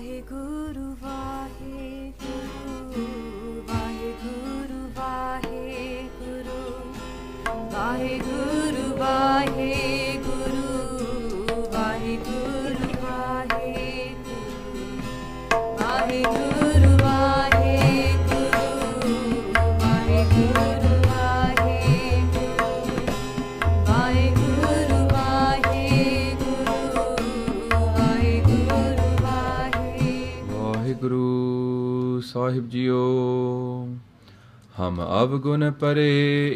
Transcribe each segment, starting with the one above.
Vaheguru, Vaheguru, Vaheguru, Vaheguru, Vaheguru, Vaheguru, Vaheguru, Vaheguru, Vaheguru, Vaheguru, Vaheguru, Guru Sahib Jiyo, Hum avgun pare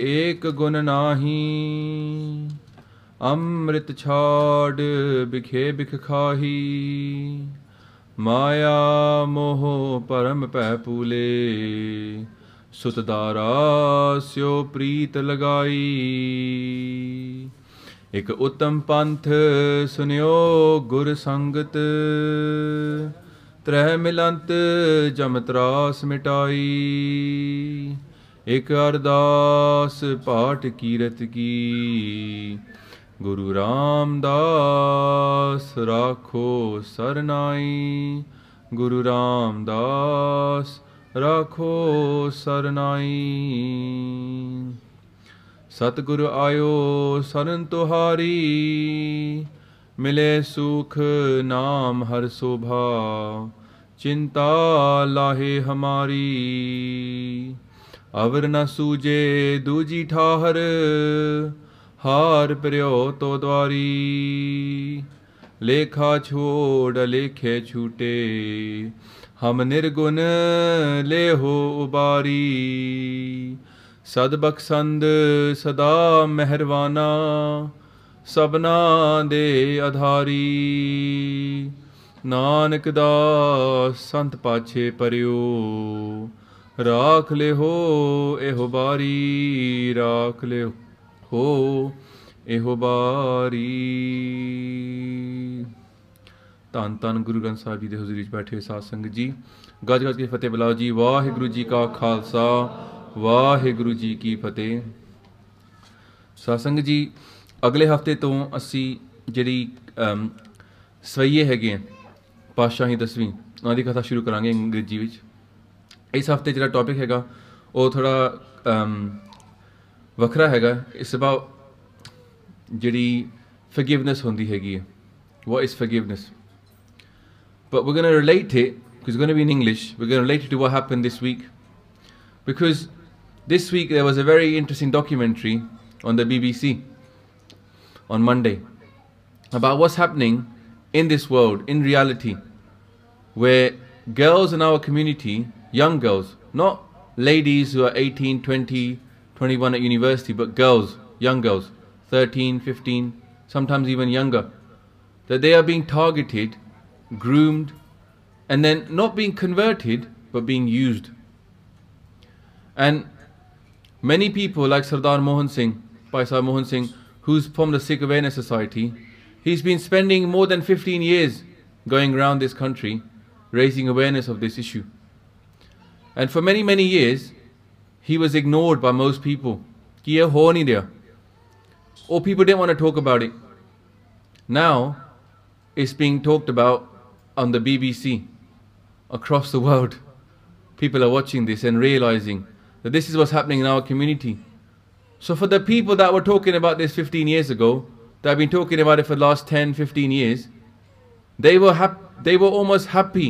ek gun nahi, Amrit chhad bikhe bikh khahi, Maya moho param peh pule, Sutdara syo preet lagai. Ek uttam panth sunyo gur sangat, Treh milant jamtras mitai, Ek ardas paat kirat ki, Guru Ramdas rakho sarnai, Guru Ramdas rakho sarnai. Satguru ayo saran tuhari, Mile sukh naam har sobha, Chinta lahe hamari. Avar na suje duji thahar, Har pryo to dwari. Lekha chhod lekhe chhute, Hum nirgun leho ubari. Sad baksand sada mehrwana, Sabna de adhari. Nanak das sant pache paryo, Rakh leho eho bari, Rakh leho eho bari. ਧੰਨ ਧੰਨ ਗੁਰੂ ਗ੍ਰੰਥ ਸਾਹਿਬ ਜੀ ਦੇ ਹਜ਼ੂਰੀ ਵਿੱਚ ਬੈਠੇ ਸਾਧ ਸੰਗਤ ਜੀ, ਗੱਜ ਗੱਜ ਕੇ ਫਤਿਹ ਬੁਲਾਓ ਜੀ। ਵਾਹਿਗੁਰੂ ਜੀ ਕਾ ਖਾਲਸਾ, ਵਾਹਿਗੁਰੂ ਜੀ ਕੀ ਫਤਿਹ। ਸਾਧ ਸੰਗਤ ਜੀ, ਅਗਲੇ ਹਫ਼ਤੇ ਤੋਂ ਅਸੀਂ ਜਿਹੜੀ ਸਵਈਏ ਹੈਗੇ ਆ ਪਾਤਸ਼ਾਹੀ 10ਵੀਂ, ਉਹਨਾਂ ਦੀ ਕਥਾ ਸ਼ੁਰੂ ਕਰਾਂਗੇ ਅੰਗਰੇਜ਼ੀ ਵਿੱਚ। ਇਸ ਹਫ਼ਤੇ ਜਿਹੜਾ ਟੌਪਿਕ ਹੈਗਾ ਉਹ ਥੋੜ੍ਹਾ ਵੱਖਰਾ ਹੈਗਾ। ਇਸ ਅਬਾਊਟ ਜਿਹੜੀ ਫੋਰਗਿਵਨੈਸ ਹੁੰਦੀ ਹੈਗੀ ਹੈ, what is forgiveness? But we're going to relate it, because it's going to be in English, we're going to relate it to what happened this week. Because this week there was a very interesting documentary on the BBC on Monday about what's happening in this world, in reality, where girls in our community, young girls, not ladies who are 18, 20, 21 at university, but girls, young girls, 13, 15, sometimes even younger, that they are being targeted, groomed, and then not being converted, but being used. And many people like Sardar Mohan Singh, Paisa Mohan Singh, who's from the Sikh Awareness Society, he's been spending more than 15 years going around this country, raising awareness of this issue. And for many, many years, he was ignored by most people. Ki ye ho nahi raha. Or people didn't want to talk about it. Now, it's being talked about on the BBC across the world. People are watching this and realizing that this is what's happening in our community. So for the people that were talking about this 15 years ago, that have been talking about it for the last 10, 15 years, they were almost happy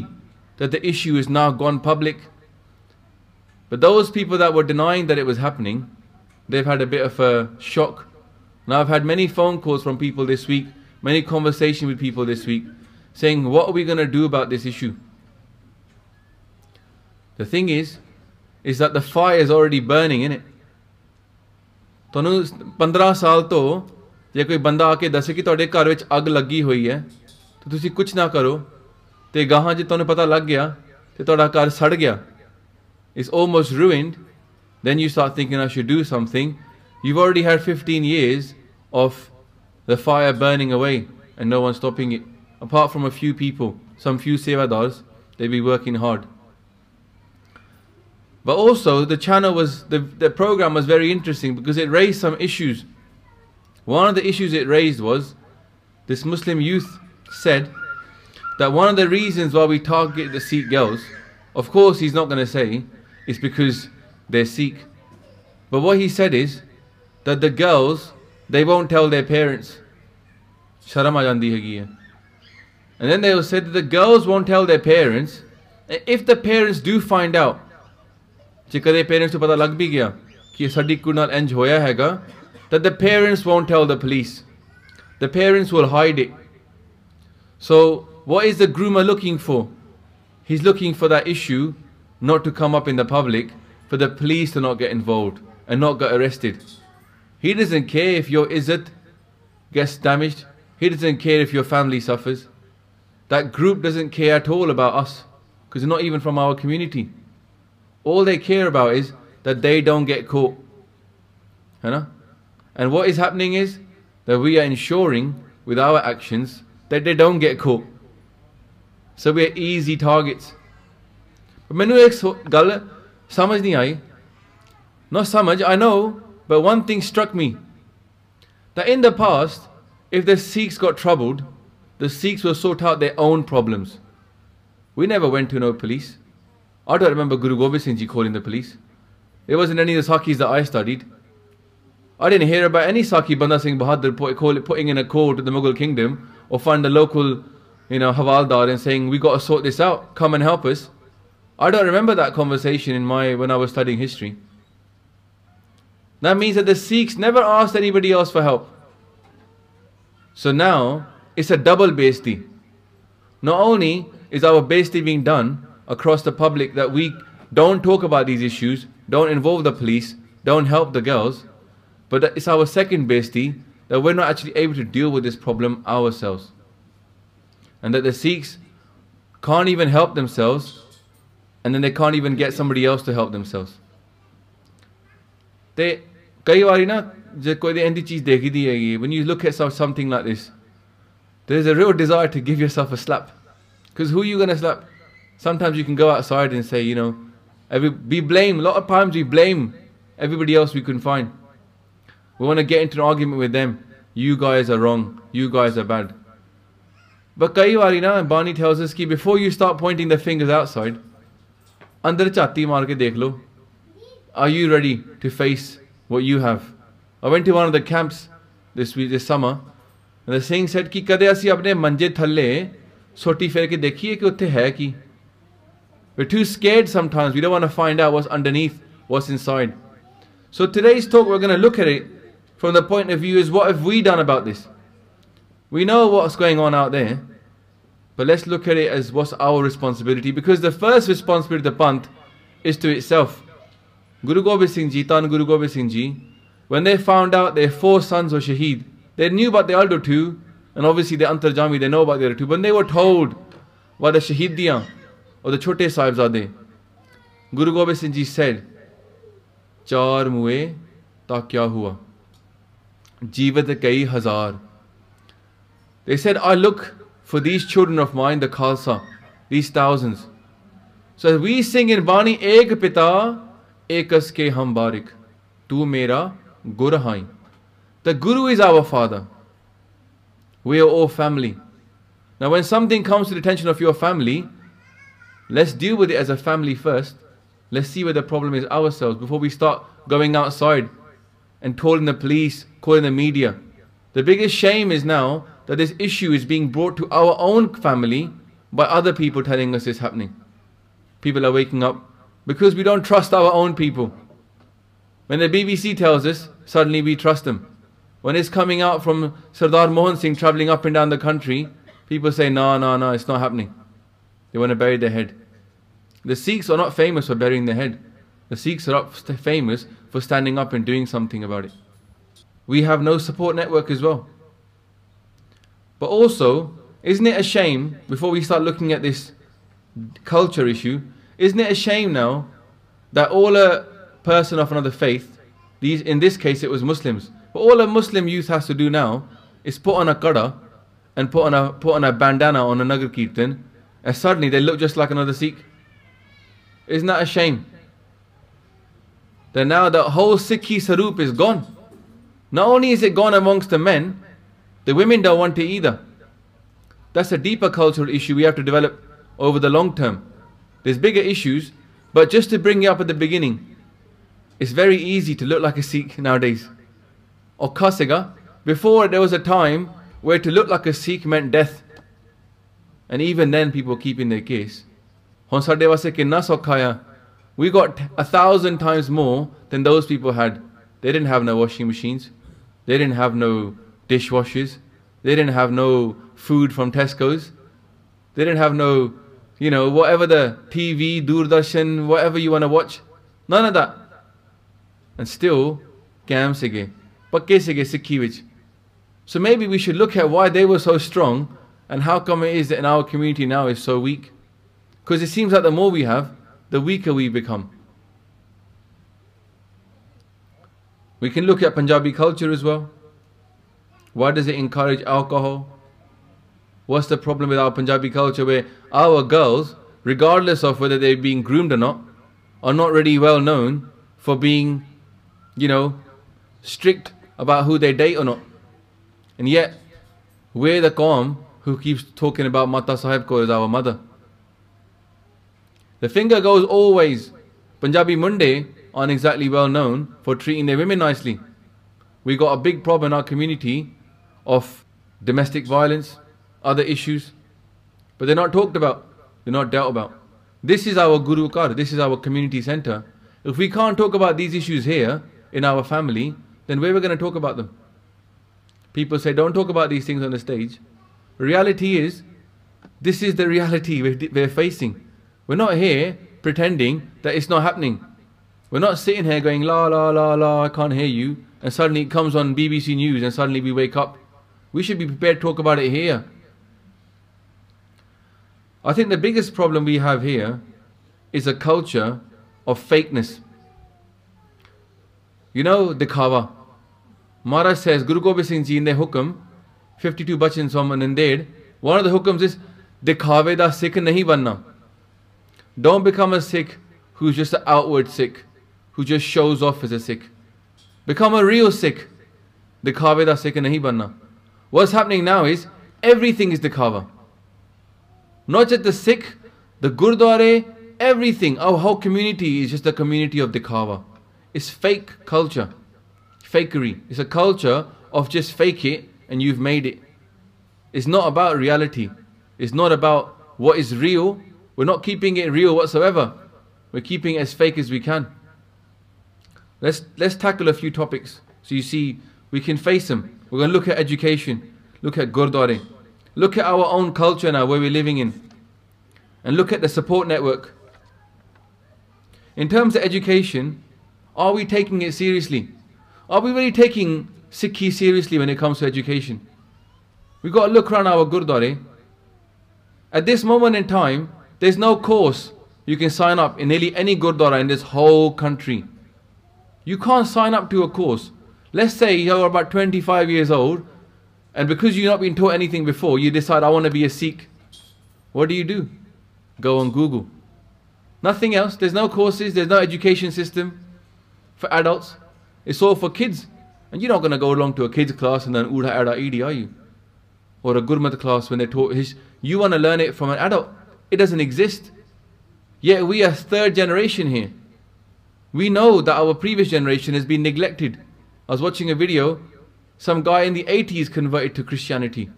that the issue is now gone public. But those people that were denying that it was happening, they've had a bit of a shock. Now I've had many phone calls from people this week, many conversations with people this week, saying, what are we going to do about this issue? The thing is that the fire is already burning, in it. ਤੁਹਾਨੂੰ 15 ਸਾਲ ਤੋਂ ਜੇ ਕੋਈ ਬੰਦਾ ਆ ਕੇ ਦੱਸੇ ਕਿ ਤੁਹਾਡੇ ਘਰ ਵਿੱਚ ਅੱਗ ਲੱਗੀ ਹੋਈ ਹੈ ਤੇ ਤੁਸੀਂ ਕੁਝ ਨਾ ਕਰੋ ਤੇ ਗਾਹਾਂ ਜੇ ਤੁਹਾਨੂੰ ਪਤਾ ਲੱਗ ਗਿਆ ਤੇ ਤੁਹਾਡਾ ਘਰ ਸੜ ਗਿਆ, it's almost ruined, then you start thinking I should do something. You've already had 15 years of the fire burning away and no one stopping it. Apart from a few people, some few sevadars, they've been working hard. But also the channel was, the program was very interesting because it raised some issues. One of the issues it raised was, this Muslim youth said that one of the reasons why we target the Sikh girls, of course he's not going to say it's because they're Sikh. But what he said is that the girls, they won't tell their parents. Sharam aa jandi hegi hai. And then they will say that the girls won't tell their parents. If the parents do find out, ਜੇ ਕਦੇ parents ਨੂੰ ਪਤਾ ਲੱਗ ਵੀ ਗਿਆ ਕਿ ਸਾਡੀ ਕੁੜੀ ਨਾਲ ਇੰਜ ਹੋਇਆ ਹੈਗਾ, that the parents won't tell the police. The parents will hide it. So what is the groomer looking for? He's looking for that issue not to come up in the public, for the police to not get involved and not get arrested. He doesn't care if your izzat gets damaged. He doesn't care if your family suffers. That group doesn't care at all about us, because they're not even from our community. All they care about is that they don't get caught. And what is happening is that we are ensuring with our actions that they don't get caught. So we are easy targets. But mainu ek gal samajh nahi aayi. Not samajh, I know, but one thing struck me. That in the past, if the Sikhs got troubled, the Sikhs will sort out their own problems. We never went to no police. I don't remember Guru Gobind Singh Ji calling the police. There wasn't any of the Sakhis that I studied. I didn't hear about any Sakhi Banda Singh Bahadur putting in a call to the Mughal kingdom or find a local, Havaldar and saying, we got to sort this out, come and help us. I don't remember that conversation when I was studying history. That means that the Sikhs never asked anybody else for help. So now, it's a double besti. Not only is our besti being done across the public that we don't talk about these issues, don't involve the police, don't help the girls, but it's our second besti that we're not actually able to deal with this problem ourselves. And that the Sikhs can't even help themselves, and then they can't even get somebody else to help themselves. When you look at something like this, there's a real desire to give yourself a slap. Because who are you going to slap? Sometimes you can go outside and say, we blame, a lot of times we blame everybody else we can find. We want to get into an argument with them. You guys are wrong. You guys are bad. But Bani tells us that before you start pointing the fingers outside, andar chatti maar ke dekh lo. Are you ready to face what you have? I went to one of the camps this summer, and the Singh said ki kade asi apne manje thalle soti fer ke dekhiye ki utte hai ki. We're too scared sometimes. We don't want to find out what's underneath, what's inside. So today's talk, we're going to look at it from the point of view is what have we done about this? We know what's going on out there, but let's look at it as what's our responsibility, because the first responsibility of the Panth is to itself. Guru Gobind Singh Ji, Tan Guru Gobind Singh Ji, when they found out their 4 sons were shaheed, they knew about the other 2, and obviously the Antarjami, they know about the other 2, but they were told by the shaheediyan or the Chote Sahibzade. Guru Gobind Singh Ji said, Char muye ta kya hua? Jeevat kai hazar. They said, I look for these children of mine, the Khalsa, these thousands. So we sing in Bani, Ek Pita, Ekas ke hum barik, Tu mera gur hai. The Guru is our father. We are all family. Now when something comes to the attention of your family, let's deal with it as a family first. Let's see where the problem is ourselves before we start going outside and calling the police, calling the media. The biggest shame is now that this issue is being brought to our own family by other people telling us it's happening. People are waking up because we don't trust our own people. When the BBC tells us, suddenly we trust them. When it's coming out from Sardar Mohan Singh travelling up and down the country, people say, no, it's not happening. They want to bury their head. The Sikhs are not famous for burying their head. The Sikhs are famous for standing up and doing something about it. We have no support network as well. But also, isn't it a shame, before we start looking at this culture issue, isn't it a shame now that all a person of another faith, in this case it was Muslims, but all a Muslim youth has to do now is put on a kada and put on a bandana on a Nagar Kirtan, and suddenly they look just like another Sikh. Isn't that a shame? That now the whole Sikhi Sarup is gone. Not only is it gone amongst the men, the women don't want it either. That's a deeper cultural issue we have to develop over the long term. There's bigger issues, but just to bring you up at the beginning, it's very easy to look like a Sikh nowadays. Or khasega. Before there was a time where to look like a Sikh meant death. And even then people keeping their case. We got 1,000 times more than those people had. They didn't have no washing machines. They didn't have no dishwashers. They didn't have no food from Tesco's. They didn't have no, whatever the TV, Doordarshan, whatever you want to watch. None of that. And still, Kam sige. Pakke sige Sikhi vich. So maybe we should look at why they were so strong and how come it is that in our community now is so weak. Because it seems like the more we have, the weaker we become. We can look at Punjabi culture as well. Why does it encourage alcohol? What's the problem with our Punjabi culture where our girls, regardless of whether they're being groomed or not, are not really well known for being, strict about who they date or not. And yet, we're the Qawm who keeps talking about Mata Sahib Kaur as our mother. The finger goes always. Punjabi Munde aren't exactly well known for treating their women nicely. We got a big problem in our community of domestic violence, other issues, but they're not talked about, they're not dealt about. This is our Guru Kar, this is our community center. If we can't talk about these issues here in our family, then where are we going to talk about them? People say, don't talk about these things on the stage. Reality is, this is the reality we're facing. We're not here pretending that it's not happening. We're not sitting here going, la, la, la, la, I can't hear you. And suddenly it comes on BBC News and suddenly we wake up. We should be prepared to talk about it here. I think the biggest problem we have here is a culture of fakeness. Dikhawa. Maharaj says, Guru Gobind Singh Ji in their hukam, 52 bachans from Nanded, one of the hukams is, Dikhawe da Sikh nahi banna. Don't become a Sikh who's just an outward Sikh, who just shows off as a Sikh. Become a real Sikh. Dikhawe da Sikh nahi banna. What's happening now is, everything is dikhawa. Not just the Sikh, the Gurdwara, everything. Our whole community is just a community of dikhawa. It's fake culture. Fakery. It's a culture of just fake it and you've made it. It's not about reality. It's not about what is real. We're not keeping it real whatsoever. We're keeping it as fake as we can. Let's tackle a few topics. So you see, we can face them. We're going to look at education. Look at Gurdwara. Look at our own culture now, where we're living in. And look at the support network. In terms of education, are we taking it seriously? Are we really taking Sikhi seriously when it comes to education? We've got to look around our Gurdwara. At this moment in time, there's no course you can sign up in nearly any Gurdwara in this whole country. You can't sign up to a course. Let's say you're about 25 years old, and because you've not been taught anything before, you decide, I want to be a Sikh. What do? Go on Google. Nothing else. There's no courses, there's no education system for adults. It's all for kids. And you're not going to go along to a kids class and then Udha Ada Idi, are you? Or a Gurmat class when they're taught. You want to learn it from an adult. It doesn't exist. Yet we are third generation here. We know that our previous generation has been neglected. I was watching a video, some guy in the 80s converted to Christianity,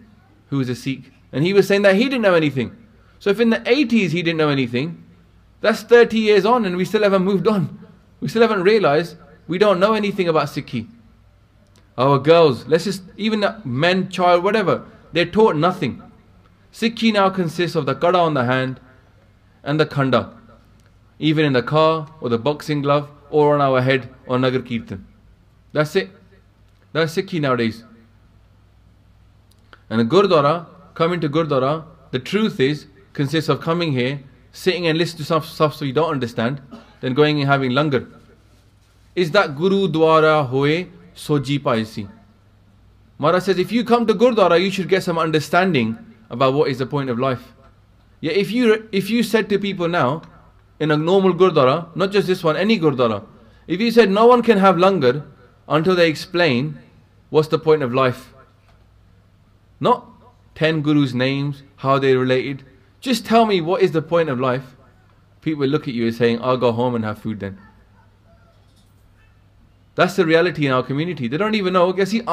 who was a Sikh. And he was saying that he didn't know anything. So if in the 80s he didn't know anything, that's 30 years on and we still haven't moved on. We still haven't realized we don't know anything about Sikhi. Our girls, even men, child, whatever, they're taught nothing. Sikhi now consists of the kada on the hand and the khanda. Even in the car or the boxing glove or on our head or Nagar Kirtan. That's it. That's Sikhi nowadays. And a Gurdwara, coming to Gurdwara, the truth is, consists of coming here, sitting and listening to some stuff so you don't understand, then going and having langar. Is that Guru Dwara Hoye Soji Paisi? Maharaj says, if you come to Gurdwara, you should get some understanding about what is the point of life. Yeah, if you said to people now, in a normal Gurdwara, not just this one, any Gurdwara, if you said no one can have langar until they explain what's the point of life. Not 10 gurus' names, how they're related. Just tell me what is the point of life. People will look at you and saying, I'll go home and have food then. That's the reality in our community. They don't even know, what's the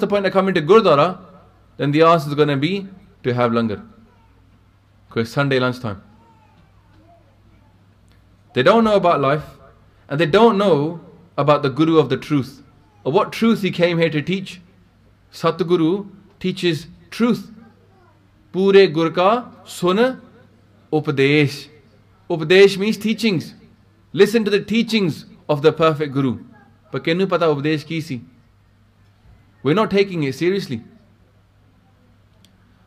point of coming to Gurdwara? Then the answer is going to be to have langar. Because it's Sunday lunchtime. They don't know about life, and they don't know about the Guru of the truth, or what truth he came here to teach. Satguru teaches truth. Pure Gur ka sun upadesh. Upadesh means teachings. Listen to the teachings of the perfect Guru. But kenu pata upadesh ki si? We're not taking it seriously.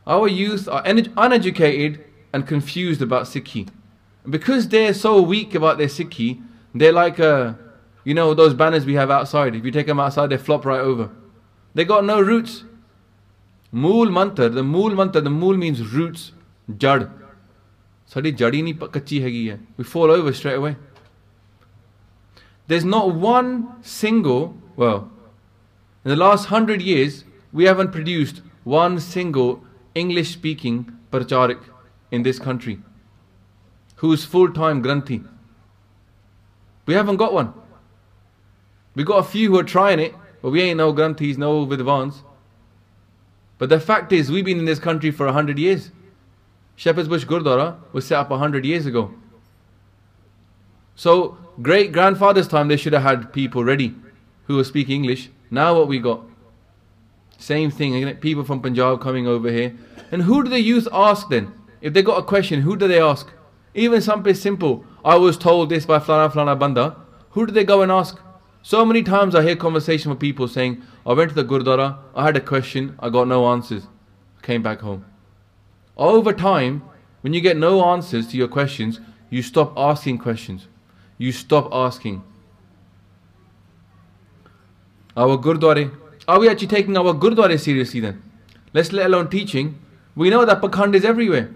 Our youth are uneducated and confused about Sikhi. And because they're so weak about their Sikhi, they're like, those banners we have outside. If you take them outside, they flop right over. They got no roots. Mool mantra, the mool means roots, jad. Sadi jadi nahi kachi hegi hai. We fall over straight away. There's not one single, in the last 100 years, we haven't produced one single English-speaking pracharik in this country who's full-time granthi. We haven't got one. We got a few who are trying it, but we ain't no granthis, no vidvans. But the fact is, we've been in this country for 100 years. Shepherd's Bush Gurdwara was set up 100 years ago. So, great-grandfather's time, they should have had people ready who will speak English. Now what we got? Same thing, people from Punjab coming over here. And who do the youth ask then? If they got a question, who do they ask? Even something simple. I was told this by flana banda. Who do they go and ask? So many times I hear conversation with people saying, I went to the Gurdwara, I had a question, I got no answers. Came back home. Over time, when you get no answers to your questions, you stop asking questions. You stop asking. Our Gurdwara, are we actually taking our Gurdwara seriously then? Let's let alone teaching. We know that pakhand is everywhere.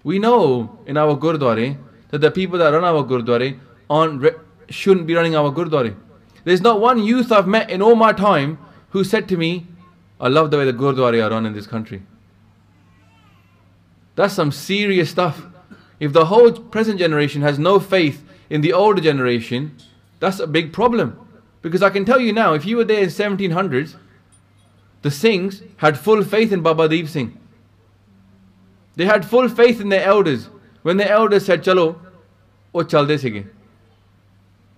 We know in our Gurdwara that the people that run our Gurdwara shouldn't be running our Gurdwara. There's not one youth I've met in all my time who said to me, I love the way the Gurdwara are run in this country. That's some serious stuff. If the whole present generation has no faith in the older generation, that's a big problem. Because I can tell you now, if you were there in 1700s, the Singhs had full faith in Baba Deep Singh. They had full faith in their elders. When their elders said, Chalo, wo chalde sige.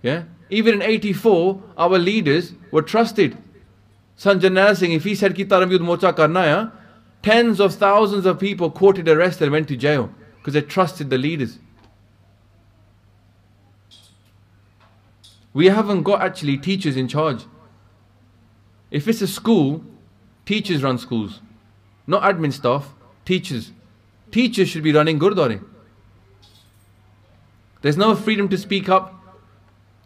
Yeah? Even in 84, our leaders were trusted. Sant Jarnail Singh, if he said ki Dharam Yudh Morcha karna hai, tens of thousands of people courted, arrested and went to jail because they trusted the leaders. We haven't got actually teachers in charge. If it's a school, teachers run schools. Not admin staff, teachers. Teachers should be running Gurdwara. There's no freedom to speak up.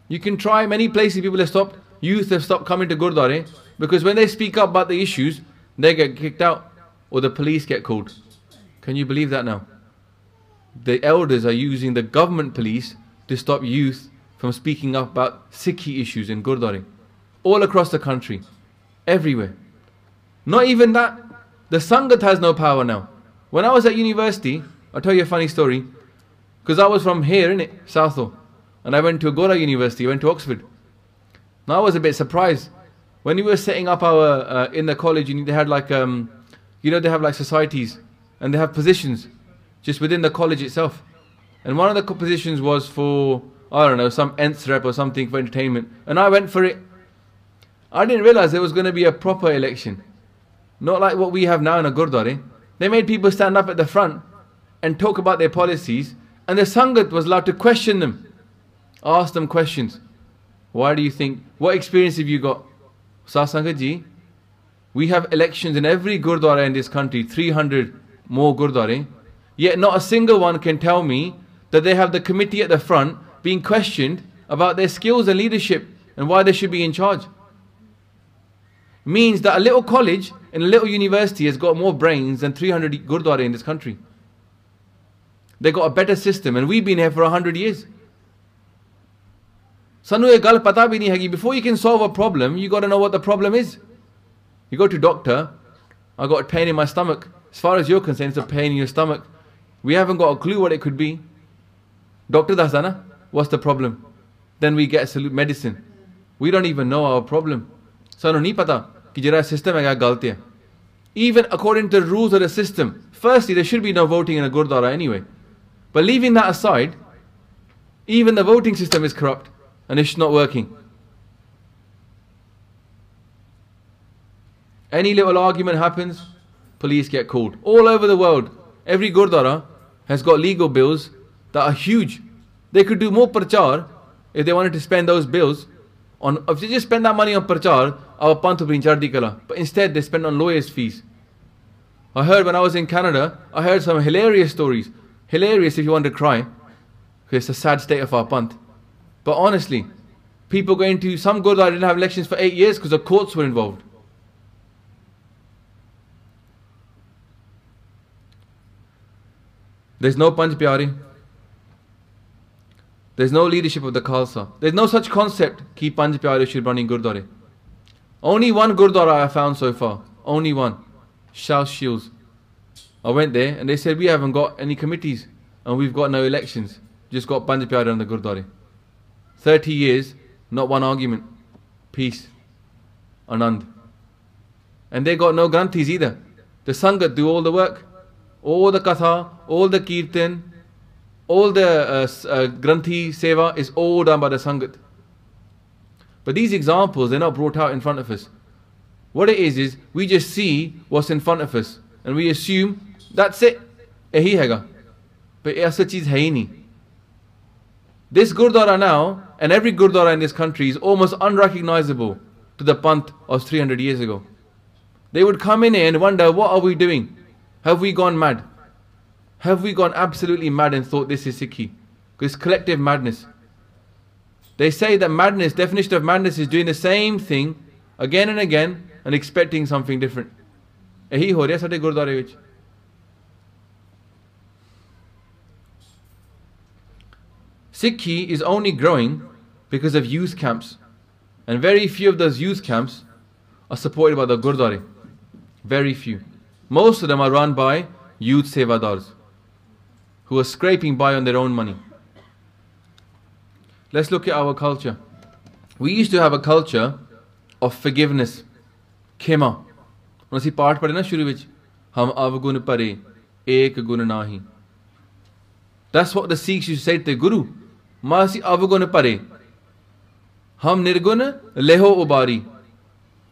You can try many places, people have stopped, youth have stopped coming to Gurdwara because when they speak up about the issues, they get kicked out or the police get called. Can you believe that now? The elders are using the government police to stop youth from speaking up about Sikhi issues in Gurdwara. All across the country. Everywhere. Not even that. The Sangat has no power now. When I was at university, I'll tell you a funny story. Because I was from here, innit, Southall. And I went to Agora University, I went to Oxford. Now I was a bit surprised. When we were setting up our, in the college, they had like, they have like societies. And they have positions just within the college itself. And one of the positions was for, I don't know, some Nth rep or something for entertainment. And I went for it. I didn't realize there was going to be a proper election. Not like what we have now in a Gurdwara. They made people stand up at the front and talk about their policies. And the Sangat was allowed to question them. Ask them questions. Why do you think? What experience have you got? Sangat ji, we have elections in every Gurdwara in this country, 300 more Gurdwara. Yet not a single one can tell me that they have the committee at the front being questioned about their skills and leadership and why they should be in charge. Means that a little college and a little university has got more brains than 300 Gurdwara in this country. They got a better system and we've been here for 100 years. Sanu ye gal pata bhi nahi hai. Before you can solve a problem, you got to know what the problem is. You go to doctor, I got a pain in my stomach. As far as you're concerned, it's a pain in your stomach. We haven't got a clue what it could be. Doctor dasda na, what's the problem? Then we get medicine. We don't even know our problem. Sanu nahi pata ki jera system hai galat hai. Even according to the rules of the system, firstly, there should be no voting in a Gurdwara anyway. But leaving that aside, even the voting system is corrupt and it's not working. Any little argument happens, police get called. All over the world, every Gurdwara has got legal bills that are huge. They could do more prachar if they wanted to spend those bills on, if they just spend that money on prachar, our panth will be in chardi kala. But instead they spend on lawyers' fees. I heard when I was in Canada, I heard some hilarious stories. Hilarious if you want to cry, because it's a sad state of our panth. But honestly, people going to, some Gurdwara didn't have elections for 8 years because the courts were involved. There's no Panj Pyare. There's no leadership of the Khalsa. There's no such concept ki Panj Pyare should run in Gurdwara. Only one Gurdwara I found so far. Only one. South Shields. I went there and they said we haven't got any committees and we've got no elections. Just got Panj Pyare on the Gurdwara. 30 years, not one argument. Peace. Anand. And they got no granthis either. The Sangat do all the work. All the Katha, all the Kirtan, all the Granthi Seva is all done by the Sangat. But these examples, they're not brought out in front of us. What it is we just see what's in front of us and we assume that's it. Ehi hega. But aisa cheez hai nahi. This Gurdwara now and every Gurdwara in this country is almost unrecognizable to the Panth of 300 years ago. They would come in here and wonder, what are we doing? Have we gone mad? Have we gone absolutely mad and thought this is Sikhi? Because it's collective madness. They say that madness, definition of madness is doing the same thing again and again and expecting something different. Ehi ho reha sade Gurdware vich. Sikhi is only growing because of youth camps. And very few of those youth camps are supported by the Gurdwara. Very few. Most of them are run by youth sevadars who are scraping by on their own money. Let's look at our culture. We used to have a culture of forgiveness. Khema. When we part padhe na shuru vich, hum avgun pare, ek gun nahi. That's what the Sikhs used to say to the Guru. Masi avgun pare, hum nirgun leho ubari.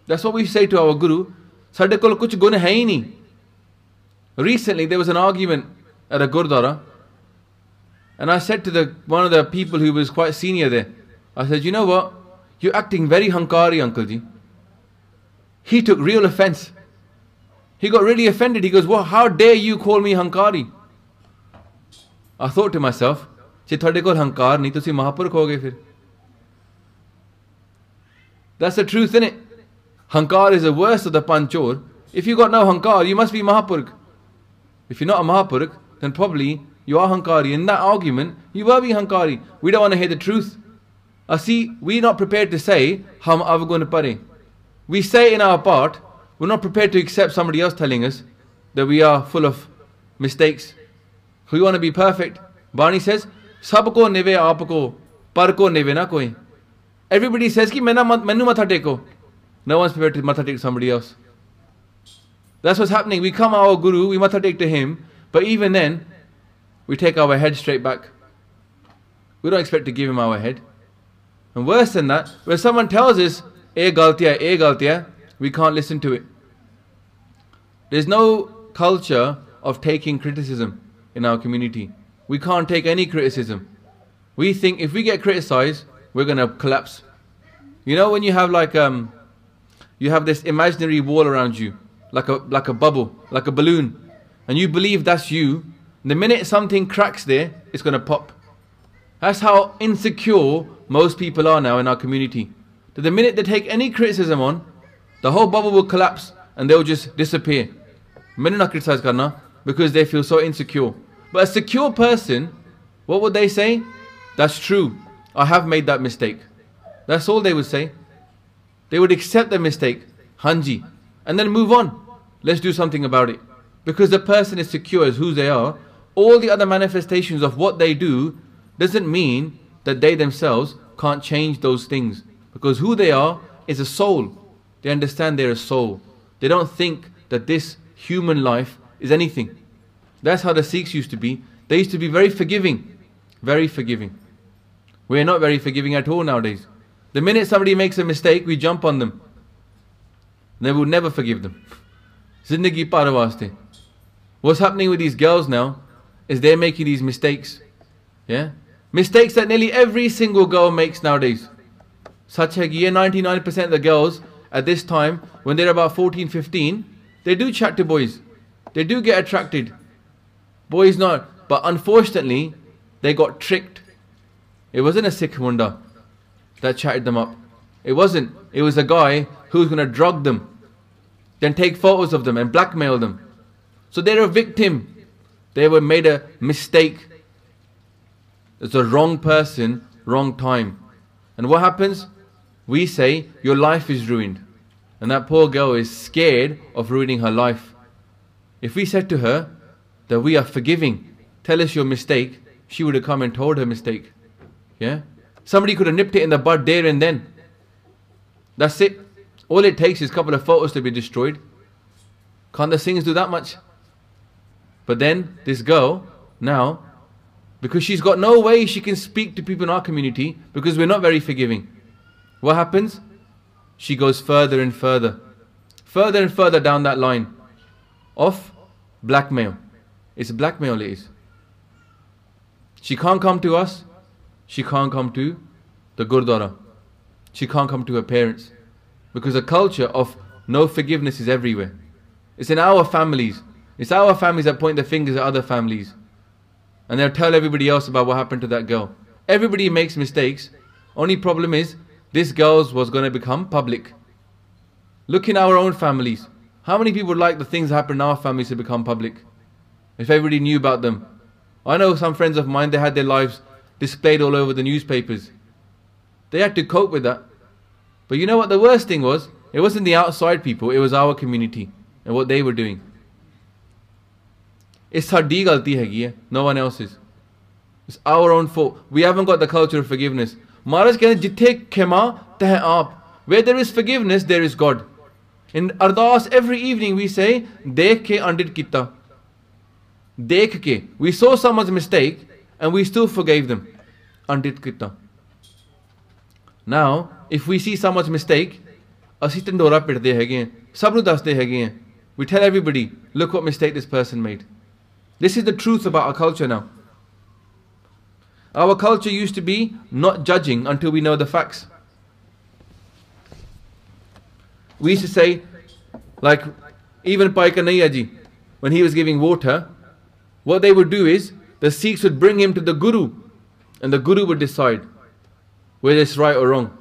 That's what we say to our Guru. Sade kol kuch gun hai hi nahi. Recently there was an argument at a Gurdwara and I said to one of the people who was quite senior there, I said, you know what, you're acting very hankari, Uncle Ji. He took real offense. He got really offended. He goes, well, how dare you call me hankari? I thought to myself, che thode kol hankar nahi, tusi Mahapurkh ho gaye fir. That's the truth, innit? Hankar is the worst of the Panchor. If you got no hankar, you must be Mahapurkh. If you're not a Mahapurkh, then probably you are Hankari. In that argument, you will be Hankari. We don't want to hear the truth. See, we're not prepared to say, Hum avgun pare. We say in our part, we're not prepared to accept somebody else telling us that we are full of mistakes. We want to be perfect. Bani says, Sabko neve aapko, parko neve na koi. Everybody says, ki menu matha teko. No one's prepared to matha take somebody else. That's what's happening. We come our Guru, we matha take to him, but even then, we take our head straight back. We don't expect to give him our head. And worse than that, when someone tells us, e galtiya, we can't listen to it. There's no culture of taking criticism in our community. We can't take any criticism. We think if we get criticized, we're going to collapse. You know when you have like, you have this imaginary wall around you, like a bubble, like a balloon, and you believe that's you. The minute something cracks there, it's going to pop. That's how insecure most people are now in our community. That the minute they take any criticism on, the whole bubble will collapse and they'll just disappear. Maine na criticize karna because they feel so insecure. But a secure person, what would they say? That's true. I have made that mistake. That's all they would say. They would accept the mistake. Hanji, and then move on. Let's do something about it. Because the person is secure as who they are, all the other manifestations of what they do doesn't mean that they themselves can't change those things. Because who they are is a soul. They understand they're a soul. They don't think that this human life is anything. That's how the Sikhs used to be. They used to be very forgiving. Very forgiving. We're not very forgiving at all nowadays. The minute somebody makes a mistake, we jump on them. And then we'll never forgive them. Zindagi par waaste. What's happening with these girls now is they're making these mistakes. Yeah? Mistakes that nearly every single girl makes nowadays. Such a 99% of the girls at this time, when they're about 14, 15, they do chat to boys. They do get attracted. Boys not. But unfortunately, they got tricked. It wasn't a Sikh munda that chatted them up. It wasn't. It was a guy who was going to drug them, then take photos of them and blackmail them. So they're a victim. They were made a mistake. It's the wrong person, wrong time. And what happens? We say, your life is ruined. And that poor girl is scared of ruining her life. If we said to her that we are forgiving, tell us your mistake, she would have come and told her mistake. Yeah? Somebody could have nipped it in the bud there and then. That's it. All it takes is a couple of photos to be destroyed. Can't the Singhs do that much? But then, this girl, now, because she's got no way she can speak to people in our community, because we're not very forgiving. What happens? She goes further and further. Further and further down that line of blackmail. It's blackmail it is. She can't come to us. She can't come to the Gurdwara. She can't come to her parents. Because the culture of no forgiveness is everywhere. It's in our families. It's our families that point their fingers at other families. And they'll tell everybody else about what happened to that girl. Everybody makes mistakes. Only problem is, this girl's was going to become public. Look in our own families. How many people would like the things that happen in our families to become public? If everybody knew about them. I know some friends of mine, they had their lives displayed all over the newspapers. They had to cope with that. But you know what the worst thing was? It wasn't the outside people, it was our community and what they were doing. It's saadi galti hai, no one else's. It's our own fault. We haven't got the culture of forgiveness. Maharaj कहते जिथे क्षमा तह आप. Where there is forgiveness, there is God. In Ardas, every evening we say, Dekh ke undid kita. Dekh ke. We saw someone's mistake and we still forgave them. Undid kita. Now, if we see someone's mistake, ਅਸੀਂ ਢੰਡੋਰਾ ਪਿੱਟਦੇ ਹੈਗੇ ਹਾਂ, ਸਭ ਨੂੰ ਦੱਸਦੇ ਹੈਗੇ ਹਾਂ. We tell everybody, look what mistake this person made. This is the truth about our culture now. Our culture used to be not judging until we know the facts. We used to say, like, even Pai Kanhaiya ji, when he was giving water, what they would do is, the Sikhs would bring him to the Guru, and the Guru would decide whether it's right or wrong.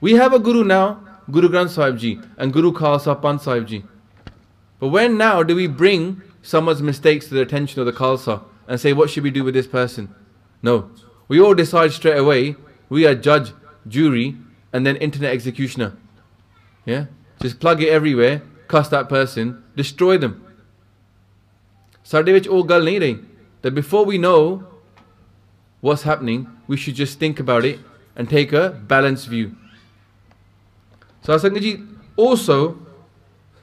We have a Guru now, Guru Granth Sahib ji, and Guru Khalsa Panth Sahib ji. But when now do we bring someone's mistakes to the attention of the Khalsa and say, what should we do with this person? No. We all decide straight away, we are judge, jury, and then internet executioner. Yeah? Just plug it everywhere, cuss that person, destroy them. ਸਾਡੇ ਵਿੱਚ ਉਹ ਗੱਲ ਨਹੀਂ ਰਹੀ that before we know what's happening, we should just think about it and take a balanced view. So Sangaji, also,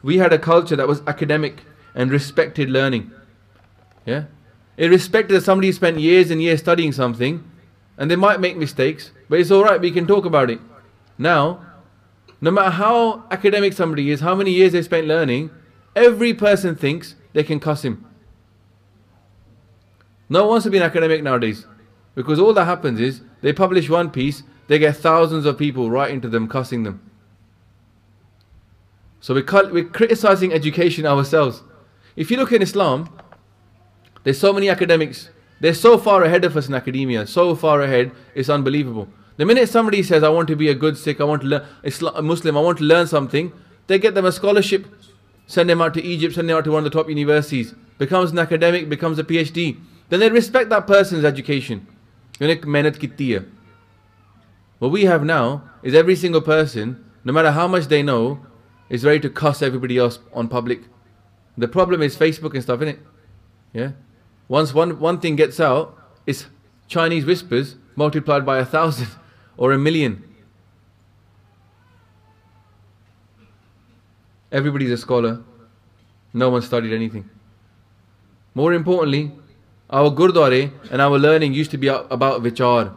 we had a culture that was academic and respected learning. Yeah? It respected that somebody spent years and years studying something, and they might make mistakes, but it's alright, we can talk about it. Now, no matter how academic somebody is, how many years they spent learning, every person thinks they can cuss him. No one wants to be an academic nowadays, because all that happens is, they publish one piece, they get thousands of people writing to them, cussing them. So we're criticizing education ourselves. If you look in Islam, there's so many academics. They're so far ahead of us in academia. So far ahead, it's unbelievable. The minute somebody says, I want to be a good Sikh, I want to learn, a Muslim, I want to learn something, they get them a scholarship, send them out to Egypt, send them out to one of the top universities, becomes an academic, becomes a PhD. Then they respect that person's education. What we have now is every single person, no matter how much they know, is ready to cuss everybody else on public. The problem is Facebook and stuff, isn't it? Yeah. Once one thing gets out, it's Chinese whispers multiplied by 1,000 or 1,000,000. Everybody's a scholar. No one studied anything. More importantly, our gurdware and our learning used to be about vichar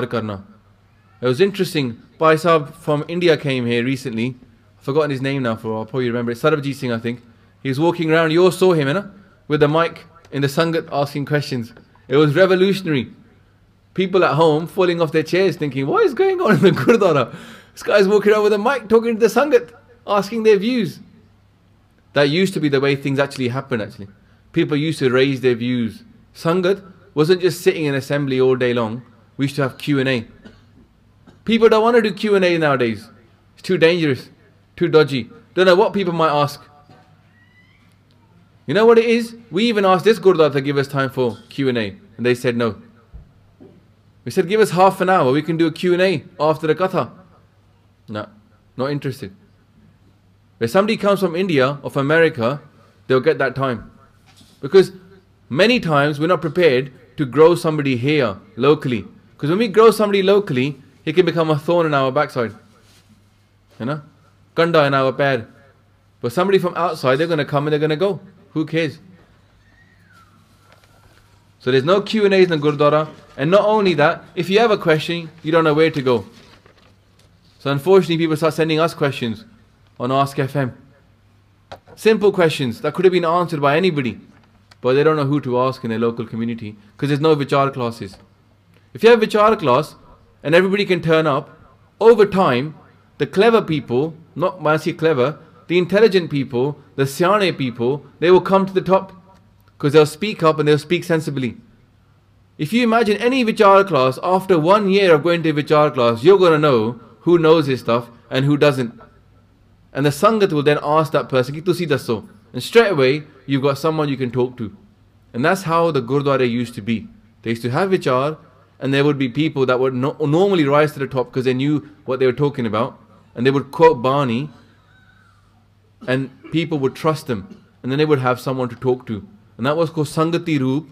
karna. It was interesting. Bhai Sahib from India came here recently. I've forgotten his name now, I'll probably remember it. Sarabjit Singh, I think. He was walking around, you all saw him, with the mic in the Sangat asking questions. It was revolutionary. People at home falling off their chairs thinking, what is going on in the Gurdwara? This guy's walking around with a mic talking to the Sangat, asking their views. That used to be the way things actually happened, actually. People used to raise their views. Sangat wasn't just sitting in assembly all day long. We used to have Q&A. People don't want to do Q&A nowadays. It's too dangerous, too dodgy. Don't know what people might ask. You know what it is? We even asked this Gurdwara to give us time for Q&A, and they said no. We said, give us half an hour, we can do a Q&A after the katha. No, not interested. If somebody comes from India or from America, they'll get that time. Because many times we're not prepared to grow somebody here, locally. Because when we grow somebody locally, he can become a thorn in our backside. Kanda in our pair. But somebody from outside, they're going to come and they're going to go. Who cares? So there's no Q&As in the Gurdwara. And not only that, if you have a question, you don't know where to go. So unfortunately, people start sending us questions on Ask FM. Simple questions that could have been answered by anybody. But they don't know who to ask in their local community. Because there's no Vichar classes. If you have Vichar class, and everybody can turn up, over time, the clever people, not when I say clever, the intelligent people, the Siane people, they will come to the top. Because they'll speak up and they'll speak sensibly. If you imagine any Vichar class, after 1 year of going to Vichar class, you're going to know who knows his stuff and who doesn't. And the Sangat will then ask that person, Ki tusi dasso. And straight away, you've got someone you can talk to. And that's how the Gurdwara used to be. They used to have Vichar, and there would be people that would normally rise to the top because they knew what they were talking about. And they would quote Bani, and people would trust them. And then they would have someone to talk to. And that was called Sangati Roop.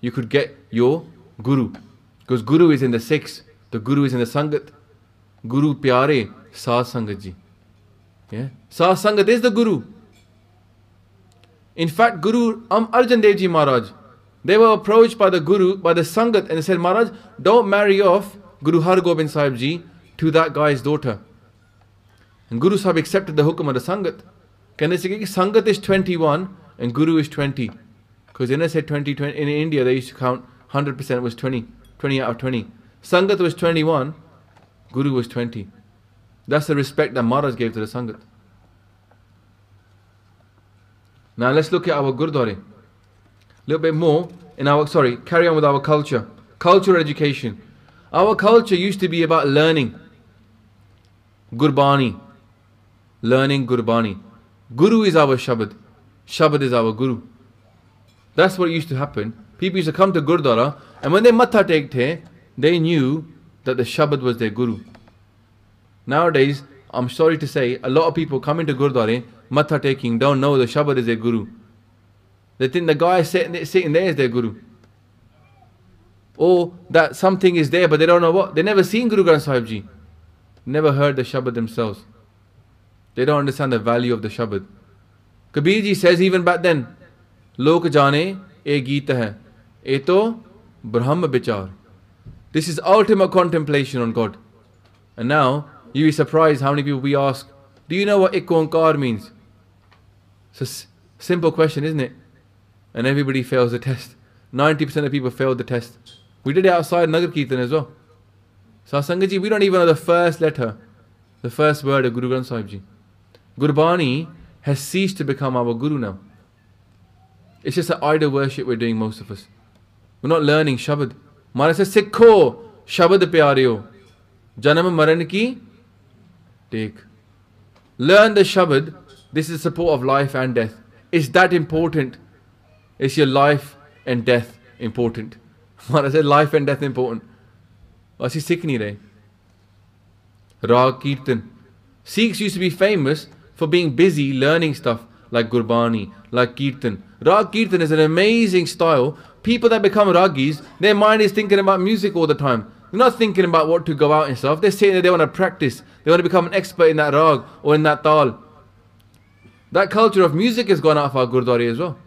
You could get your Guru. Because Guru is in the Sikhs. The Guru is in the Sangat. Guru Pyare Saad Sangat Ji. Yeah? Saad Sangat is the Guru. In fact, Guru Arjan Dev Ji Maharaj, they were approached by the Guru, by the Sangat, and they said, Maharaj, don't marry off Guru Har Gobind Sahib Ji to that guy's daughter. And Guru Sahib accepted the hukum of the Sangat. Can they say, Sangat is 21 and Guru is 20? Because when I said 20, in India they used to count 100% was 20 out of 20. Sangat was 21, Guru was 20. That's the respect that Maharaj gave to the Sangat. Now let's look at our Gurdwara. A little bit more in our, carry on with our culture. Cultural education. Our culture used to be about learning. Gurbani. Learning Gurbani. Guru is our Shabad. Shabad is our Guru. That's what used to happen. People used to come to Gurdwara, and when they matha tekte, they knew that the Shabad was their Guru. Nowadays, I'm sorry to say, a lot of people come into Gurdwara, matha taking, don't know the Shabad is their Guru. They think the guy sitting there is their Guru. Or that something is there, but they don't know what. They never seen Guru Granth Sahib Ji. Never heard the Shabad themselves. They don't understand the value of the Shabad. Kabir Ji says even back then, Lok jane e geet hai, e to Brahma bichar. This is ultimate contemplation on God. And now, you'll be surprised how many people we ask, do you know what Ik Onkar means? It's a simple question, isn't it? And everybody fails the test. 90% of people failed the test. We did it outside Nagar Kirtan as well. So Sangat Ji, we don't even know the first letter, the first word of Guru Granth Sahib Ji. Gurbani has ceased to become our Guru now. It's just an idol worship we're doing, most of us. We're not learning Shabad. Maharaj says, Sikho Shabad Pyareo Janam Maran Ki Take. Learn the Shabad. This is the support of life and death. It's that important. Is your life and death important? Maharaj said life and death important. Asi Sikh nahi rahe. Rag Kirtan. Sikhs used to be famous for being busy learning stuff like Gurbani, like Kirtan. Rag Kirtan is an amazing style. People that become Ragis, their mind is thinking about music all the time. They're not thinking about what to go out and stuff. They're saying that they want to practice. They want to become an expert in that Rag or in that Tal. That culture of music has gone out of our Gurdwara as well.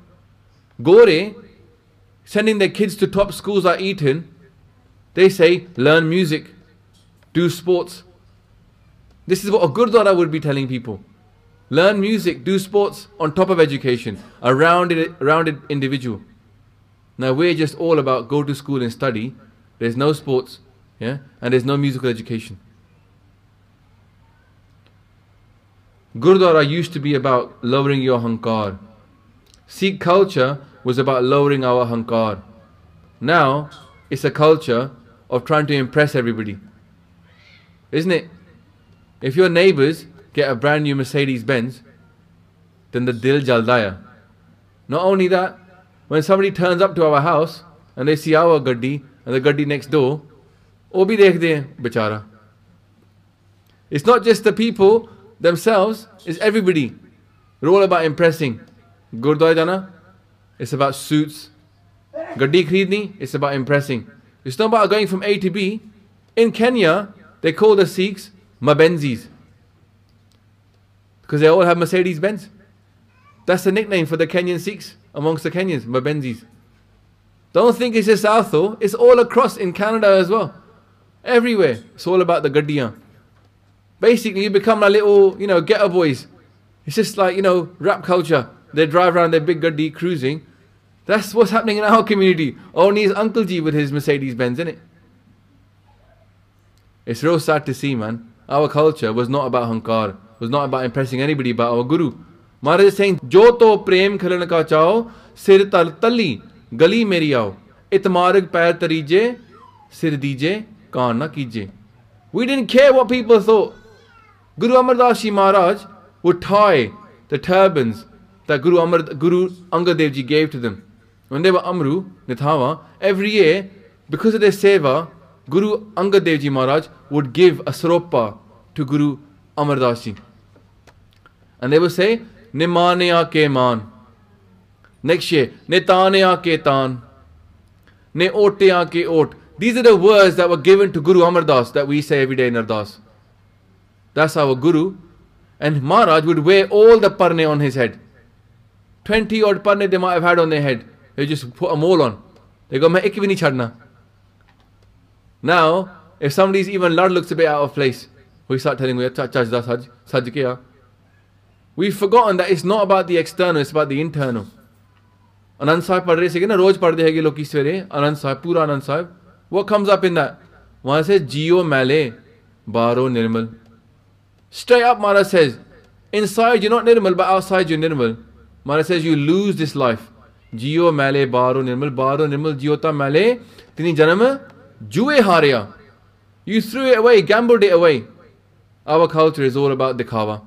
Gore, sending their kids to top schools like Eton, they say, learn music, do sports. This is what a Gurdwara would be telling people. Learn music, do sports on top of education. A rounded individual. Now we're just all about go to school and study. There's no sports, yeah, and there's no musical education. Gurdwara used to be about lowering your hankar. Sikh culture was about lowering our hankar. Now it's a culture of trying to impress everybody. Isn't it? If your neighbors get a brand new Mercedes Benz, then the dil jaldaya. Not only that, when somebody turns up to our house and they see our gaddi and the gaddi next door, wo bhi dekhde hain bechara. It's not just the people themselves, it's everybody. We're all about impressing. Gurdwara jana, it's about suits. Gaddi khreedni, it's about impressing. It's not about going from A to B. In Kenya, they call the Sikhs Mabenzis, because they all have Mercedes Benz. That's the nickname for the Kenyan Sikhs amongst the Kenyans, Mabenzis. Don't think it's just South though, it's all across in Canada as well. Everywhere, it's all about the gaddiyan. Basically, you become like little, ghetto boys. It's just like, rap culture. They drive around their big gaddi cruising. That's what's happening in our community. Only his Uncle Ji with his Mercedes Benz, isn't it? It's real sad to see, man. Our culture was not about hankar, was not about impressing anybody, but our Guru. Maharaj is saying, Jo to prem khalan ka chao, sir tal tali, gali meri aao. Itmarg pair tarije, sir dije, kaan na kije. We didn't care what people thought. Guru Amar Das Ji Maharaj would tie the turbans that Guru Angad Dev Ji gave to them. When they were Amru, Nithawa, every year, because of their seva, Guru Angad Dev Ji Maharaj would give a sropa to Guru Amar Das Ji. And they would say, Nimanaya ke man. Next year, Netanaya ke tan. Ne oteya ke ot. These are the words that were given to Guru Amar Das that we say every day in Ardas. That's our Guru. And Maharaj would wear all the parne on his head. 20 odd parne they might have had on their head. They just put them all on. They go, Main ek bhi nahi chadna. Now, if somebody's even lad looks a bit out of place, we start telling them, Saj kiya. We've forgotten that it's not about the external, it's about the internal. Anand Sahib pad rahe se na, roj padde hai loki svere, Anand Sahib, pura Anand Sahib. What comes up in that? Maharaj says, Jio male, baro nirmal. Straight up Maharaj says, inside you're not nirmal, but outside you're nirmal. Maharaj says, you lose this life. Jio male, baro nirmal, jiota male, tini janam, juwe harya. You threw it away, gambled it away. Our culture is all about dikhawa.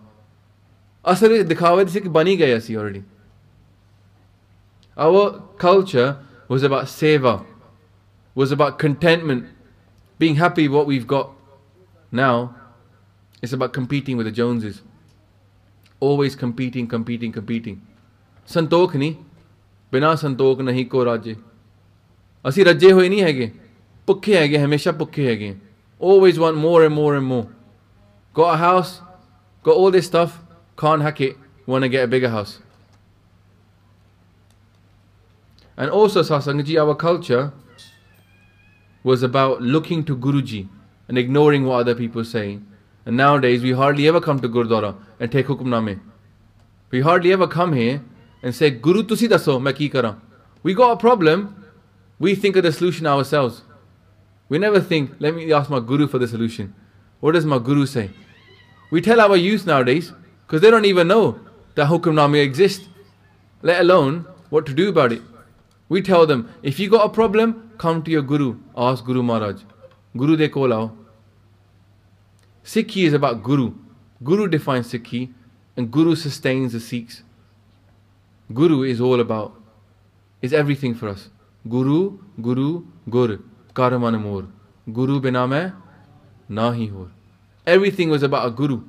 Asal dikhawa se bani gaya si already. Our culture was about seva, was about contentment, being happy with what we've got. Now, it's about competing with the Joneses. Always competing. Santokh nahi, bina santokh nahi ko raje. Asi raje hoye nahi hege. Pukhe hege, hamesha pukhe hege. Always want more and more and more. Got a house, got all this stuff, can't hack it, want to get a bigger house. And also, Sasangaji, our culture was about looking to Guruji and ignoring what other people say. And nowadays, we hardly ever come to Gurdwara and take hukumname. We hardly ever come here and say, Guru tusi daso, main ki kara. We got a problem, we think of the solution ourselves. We never think, let me ask my Guru for the solution. What does my Guru say? We tell our youth nowadays, because they don't even know that hukumname exists, let alone what to do about it. We tell them, if you got a problem, come to your Guru, ask Guru Maharaj. Guru de kol aao. Sikhi is about Guru. Guru defines Sikhi, and Guru sustains the Sikhs. Guru is all about, is everything for us. Guru, Gur, Karaman Mor. Guru bina main nahi hor. Everything was about a Guru.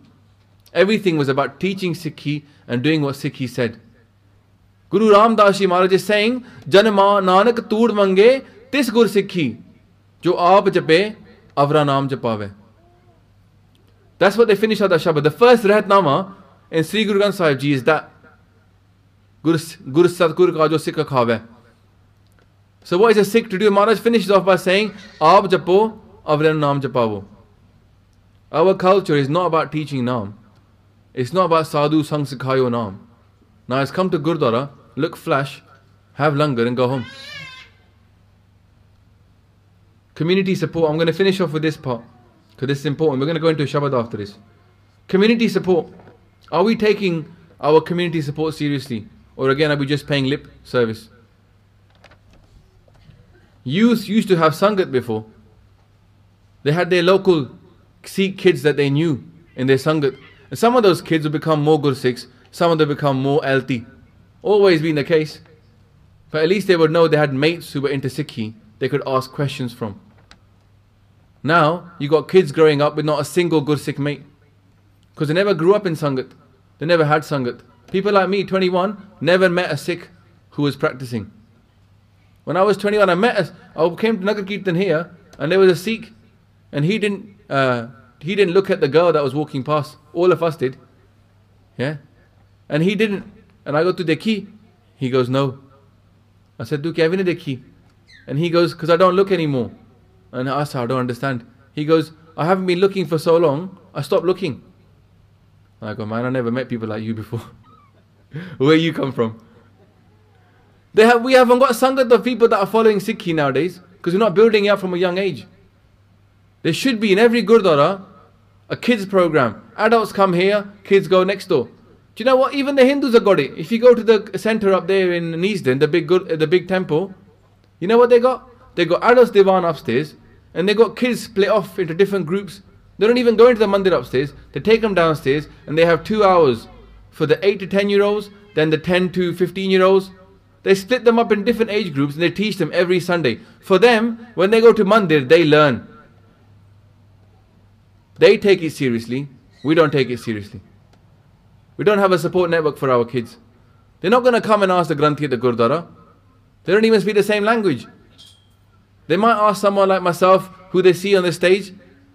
Everything was about teaching Sikhi and doing what Sikhi said. Guru Ramdas Ji Maharaj is saying, Janma Nanak Tood Mange Tis Gur Sikhi Jo Aap Jape Avra Naam Japave. That's what they finish out the Shabad. The first Rahatnama in Sri Guru Granth Sahib Ji is that Gur Satgur Ka Jo Sikh Khave. So what is a Sikh to do? Maharaj finishes off by saying, Aap Japo Avra Naam Japavo. Our culture is not about teaching Naam. It's not about sadhu sang sikhayo naam. Now it's come to Gurdwara, look flash, have langar and go home. Community support. I'm going to finish off with this part because this is important. We're going to go into Shabad after this. Community support. Are we taking our community support seriously? Or again, are we just paying lip service? Youth used to have Sangat before. They had their local Sikh kids that they knew in their Sangat. And some of those kids will become more Gursikhs, some of them become more LT. Always been the case. But at least they would know they had mates who were into Sikhi they could ask questions from. Now, you got kids growing up with not a single Gursikh mate. Because they never grew up in Sangat. They never had Sangat. People like me, 21, never met a Sikh who was practicing. When I was 21, I came to Nagar Kirtan here, and there was a Sikh, and he didn't look at the girl that was walking past. All of us did. Yeah? And he didn't. And I go to Dekhi. He goes, no. I said, do Kevin Dekhi? And he goes, because I don't look anymore. And I asked, I don't understand. He goes, I haven't been looking for so long, I stopped looking. I go, man, I never met people like you before. Where you come from? We haven't got sangat of people that are following Sikhi nowadays, because we're not building it up from a young age. There should be in every Gurdwara a kids program. Adults come here, kids go next door. Do you know what? Even the Hindus have got it. If you go to the center up there in Neasden, the big temple, you know what they got? They got adults divan upstairs, and they got kids split off into different groups. They don't even go into the mandir upstairs. They take them downstairs, and they have 2 hours for the 8 to 10-year-olds, then the 10 to 15-year-olds. They split them up in different age groups, and they teach them every Sunday. For them, when they go to mandir, they learn. They take it seriously. We don't take it seriously. We don't have a support network for our kids. They're not going to come and ask the Granthi at the Gurdwara. They don't even speak the same language. They might ask someone like myself who they see on the stage.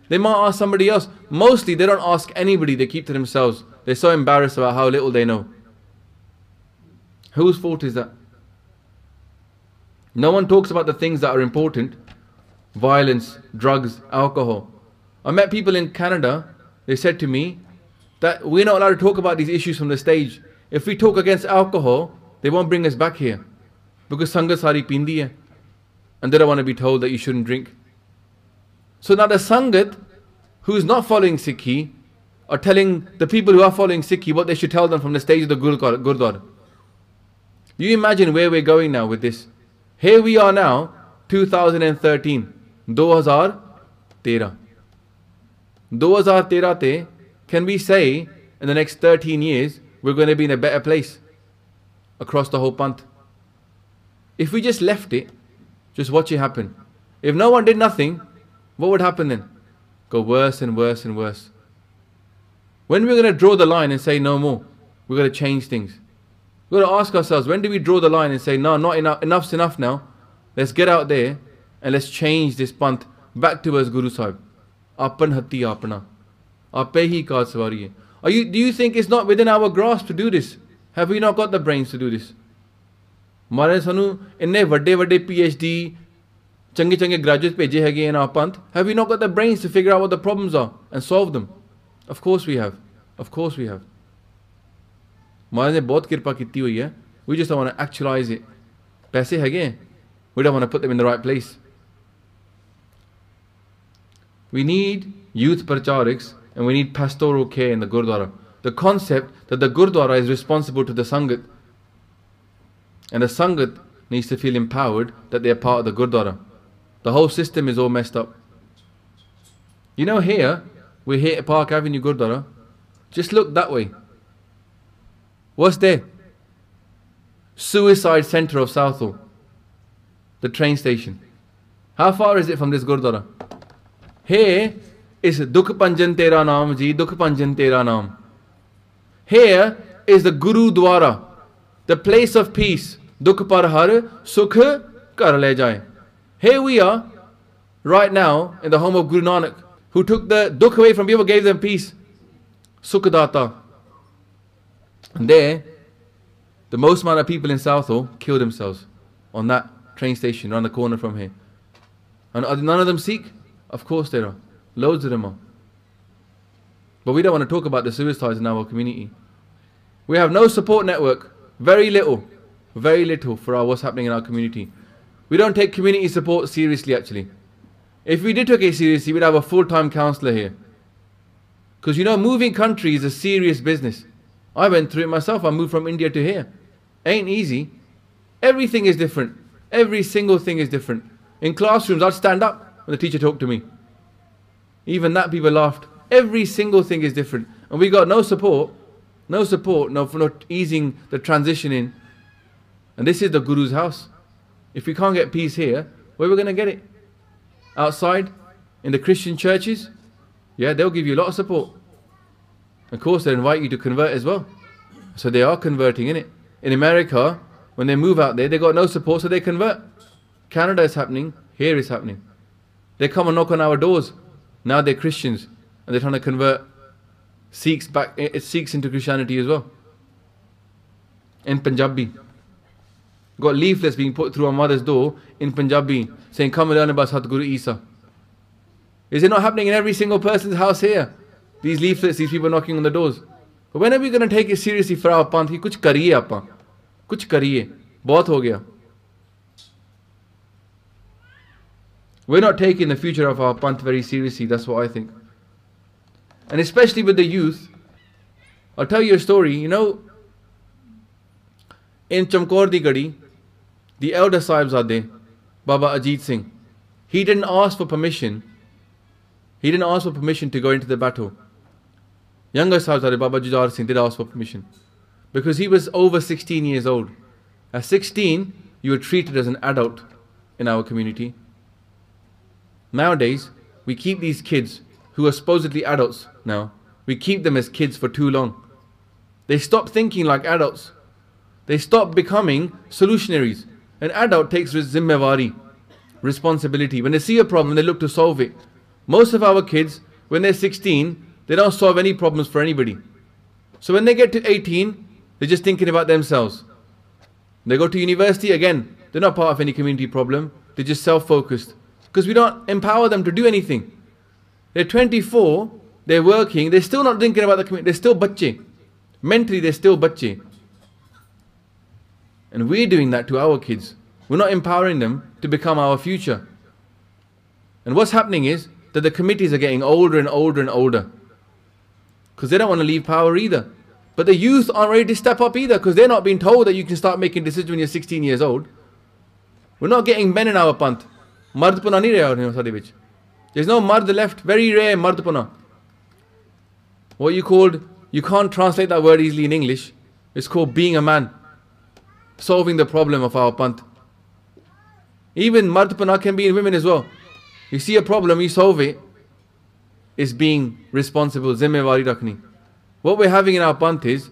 They might ask somebody else. Mostly they don't ask anybody. They keep to themselves. They're so embarrassed about how little they know. Whose fault is that? No one talks about the things that are important. Violence, drugs, alcohol. I met people in Canada. They said to me that we're not allowed to talk about these issues from the stage. If we talk against alcohol, they won't bring us back here. Because Sangat sari pindi hai. And they don't want to be told that you shouldn't drink. So now the Sangat, who's not following Sikhi, are telling the people who are following Sikhi what they should tell them from the stage of the Gurdwara. You imagine where we're going now with this. Here we are now, 2013, 2013. 2013 te, can we say in the next 13 years, we're going to be in a better place across the whole Panth? If we just left it, just watch it happen. If no one did nothing, what would happen then? Go worse and worse and worse. When we're going to draw the line and say no more, we're going to change things. We've got to ask ourselves, when do we draw the line and say, no, not enough, enough's enough now. Let's get out there and let's change this Panth back towards Guru Sahib. Apan hatti apna. Ape hi kaaj sawari hai. Do you think it's not within our grasp to do this? Have we not got the brains to do this? Mare sanu inne vadde PhD, change graduates bheje hage in our Panth. Have we not got the brains to figure out what the problems are and solve them? Of course we have. Of course we have. Maharaj ne bahut kirpa kiti hui hai. We just don't want to actualize it. Paise hage. We don't want to put them in the right place. We need youth prachariks and we need pastoral care in the Gurdwara. The concept that the Gurdwara is responsible to the Sangat. And the Sangat needs to feel empowered that they are part of the Gurdwara. The whole system is all messed up. You know here, we're here at Park Avenue Gurdwara. Just look that way. What's there? Suicide Centre of Southall. The train station. How far is it from this Gurdwara? Here is Dukh Panjan Tera Naam Ji, Dukh Panjan Tera Naam. Here is the Guru Dwara, the place of peace. Dukh par har sukh kar le jaye. Here we are, right now, in the home of Guru Nanak, who took the dukh away from people, gave them peace. Sukhdata. And there, the most amount of people in Southall killed themselves on that train station around the corner from here. And are none of them Sikh? Of course there are. Loads of them are. But we don't want to talk about the suicides in our community. We have no support network. Very little for what's happening in our community. We don't take community support seriously actually. If we did take it seriously, we'd have a full-time counsellor here. Because you know, moving country is a serious business. I went through it myself. I moved from India to here. Ain't easy. Everything is different. Every single thing is different. In classrooms, I'd stand up when the teacher talked to me. Even that people laughed. Every single thing is different. And we got no support. For not easing the transition in. And this is the Guru's house. If we can't get peace here, where are we going to get it? Outside? In the Christian churches? Yeah, they'll give you a lot of support. Of course, they'll invite you to convert as well. So they are converting, innit? In America, when they move out there, they got no support, so they convert. Canada is happening. Here is happening. They come and knock on our doors. Now they're Christians. And they're trying to convert Sikhs into Christianity as well. In Punjabi. Got leaflets being put through our mother's door in Punjabi saying, come and learn about Satguru Isa. Is it not happening in every single person's house here? These leaflets, these people knocking on the doors. But when are we going to take it seriously for our panth? Kuch kariye aapa. Kuch kariye. Bahut ho gaya. We're not taking the future of our panth very seriously, that's what I think. And especially with the youth. I'll tell you a story. You know, in Chamkaur di Gadi, the elder Sahibzade, Baba Ajit Singh, he didn't ask for permission. He didn't ask for permission to go into the battle. Younger Sahibzade, Baba Jujar Singh, did ask for permission. Because he was over 16 years old. At 16, you were treated as an adult in our community. Nowadays, we keep these kids who are supposedly adults now. We keep them as kids for too long. They stop thinking like adults. They stop becoming solutionaries. An adult takes zimmevari, responsibility. When they see a problem, they look to solve it. Most of our kids, when they're 16, they don't solve any problems for anybody. So when they get to 18, they're just thinking about themselves. They go to university, again, they're not part of any community problem. They're just self-focused. Because we don't empower them to do anything. They're 24, they're working, they're still not thinking about the community. They're still bacche. Mentally, they're still bacche. And we're doing that to our kids. We're not empowering them to become our future. And what's happening is that the committees are getting older and older and older. Because they don't want to leave power either. But the youth aren't ready to step up either, because they're not being told that you can start making decisions when you're 16 years old. We're not getting men in our panth. Mardpuna nahi raha hone sade vich. There's no mard left. Very rare mardpuna. What you can't translate that word easily in English. It's called being a man. Solving the problem of our panth. Even mardpuna can be in women as well. You see a problem, you solve it. It's being responsible, zimmevari rakhni. What we're having in our panth is,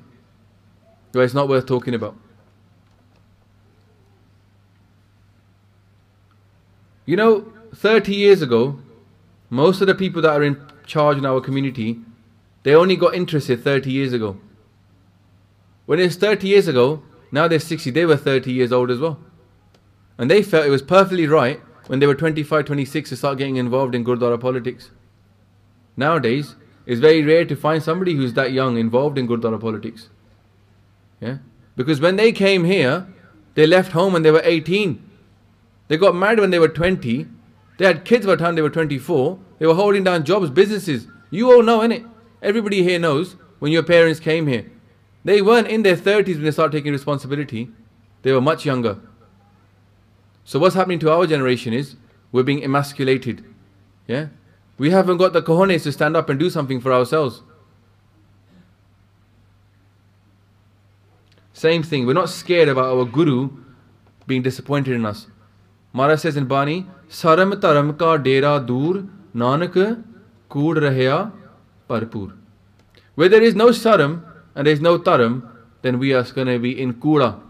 well, it's not worth talking about. You know, 30 years ago, most of the people that are in charge in our community, they only got interested 30 years ago. When it's 30 years ago, now they're 60, they were 30 years old as well. And they felt it was perfectly right when they were 25, 26 to start getting involved in Gurdwara politics. Nowadays, it's very rare to find somebody who's that young involved in Gurdwara politics. Yeah? Because when they came here, they left home when they were 18. They got married when they were 20. They had kids by the time they were 24. They were holding down jobs, businesses. You all know, innit? Everybody here knows when your parents came here. They weren't in their 30s when they started taking responsibility. They were much younger. So what's happening to our generation is we're being emasculated. Yeah? We haven't got the cojones to stand up and do something for ourselves. Same thing. We're not scared about our guru being disappointed in us. Maharaj says in Bani, Saram taram ka dera dur, Nanak kood rahya parpur. Where there is no saram and there's no taram, then we are going to be in kura.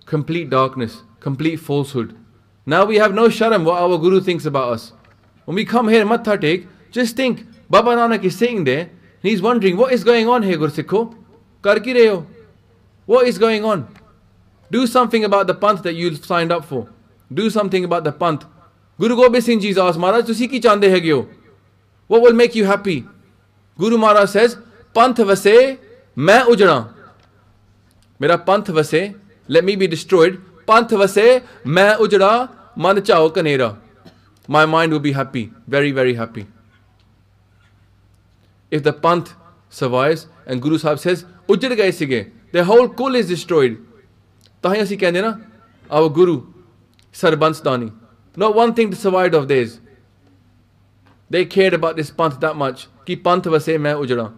Complete darkness, complete falsehood. Now we have no sharam what our Guru thinks about us. When we come here, Matha Tek, just think, Baba Nanak is sitting there, and he's wondering, what is going on here, Gursikho? Kar ki rahe ho? What is going on? Do something about the panth that you've signed up for. Do something about the panth. Guru Gobind Singh Ji asked, Maharaj, tusi ki chande hai gyo? What will make you happy? Guru Maharaj says, Panth vase, main ujda. Mera panth vase, let me be destroyed. Panth vase, main ujda, man chao kanera. My mind will be happy, very, very happy. If the panth survives, and Guru Sahib says, ujjad gaye sige, the whole kul is destroyed. Tahi asi kehde na, our Guru, Sarbansdani, not one thing survived of theirs. They cared about this panth that much. Ki panth vase main ujda.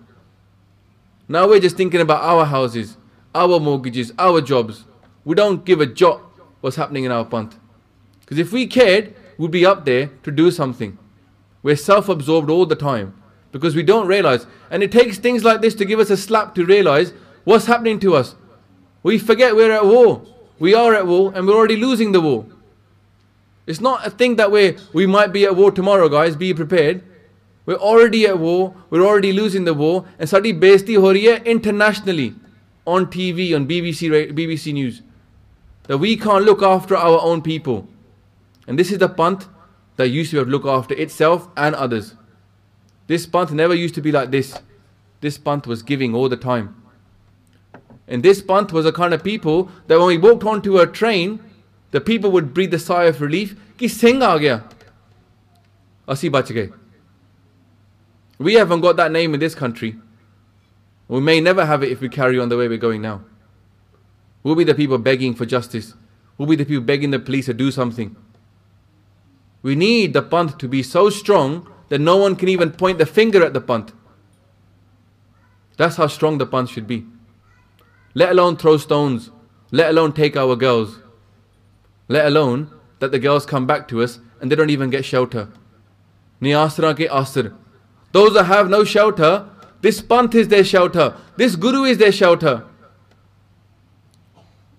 Now we're just thinking about our houses, our mortgages, our jobs. We don't give a jot what's happening in our panth. Because if we cared, we'd be up there to do something. We're self-absorbed all the time because we don't realize. And it takes things like this to give us a slap to realize what's happening to us. We forget we're at war. We are at war and we're already losing the war. It's not a thing that we might be at war tomorrow, guys. Be prepared. We're already at war. We're already losing the war. And sadi besti ho rahi hai internationally on TV, on BBC News. That we can't look after our own people. And this is the panth that used to have looked after itself and others. This panth never used to be like this. This panth was giving all the time. And this panth was a kind of people that when we walked onto a train, the people would breathe a sigh of relief. Ki Singh aa gaya. Asi bach gaye. We haven't got that name in this country. We may never have it if we carry on the way we're going now. We'll be the people begging for justice. We'll be the people begging the police to do something. We need the panth to be so strong that no one can even point the finger at the panth. That's how strong the panth should be. Let alone throw stones. Let alone take our girls. Let alone that the girls come back to us and they don't even get shelter. Ni asra ke asr. Those that have no shelter, this panth is their shelter. This Guru is their shelter.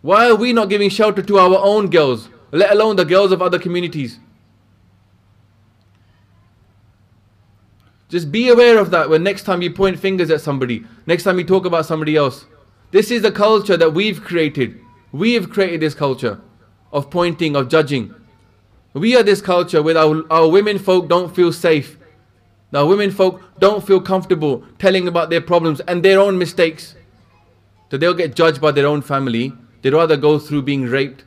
Why are we not giving shelter to our own girls, let alone the girls of other communities? Just be aware of that when next time you point fingers at somebody, next time you talk about somebody else. This is the culture that we've created. We have created this culture of pointing, of judging. We are this culture where our women folk don't feel safe. Now women folk don't feel comfortable telling about their problems and their own mistakes. So they'll get judged by their own family. They'd rather go through being raped,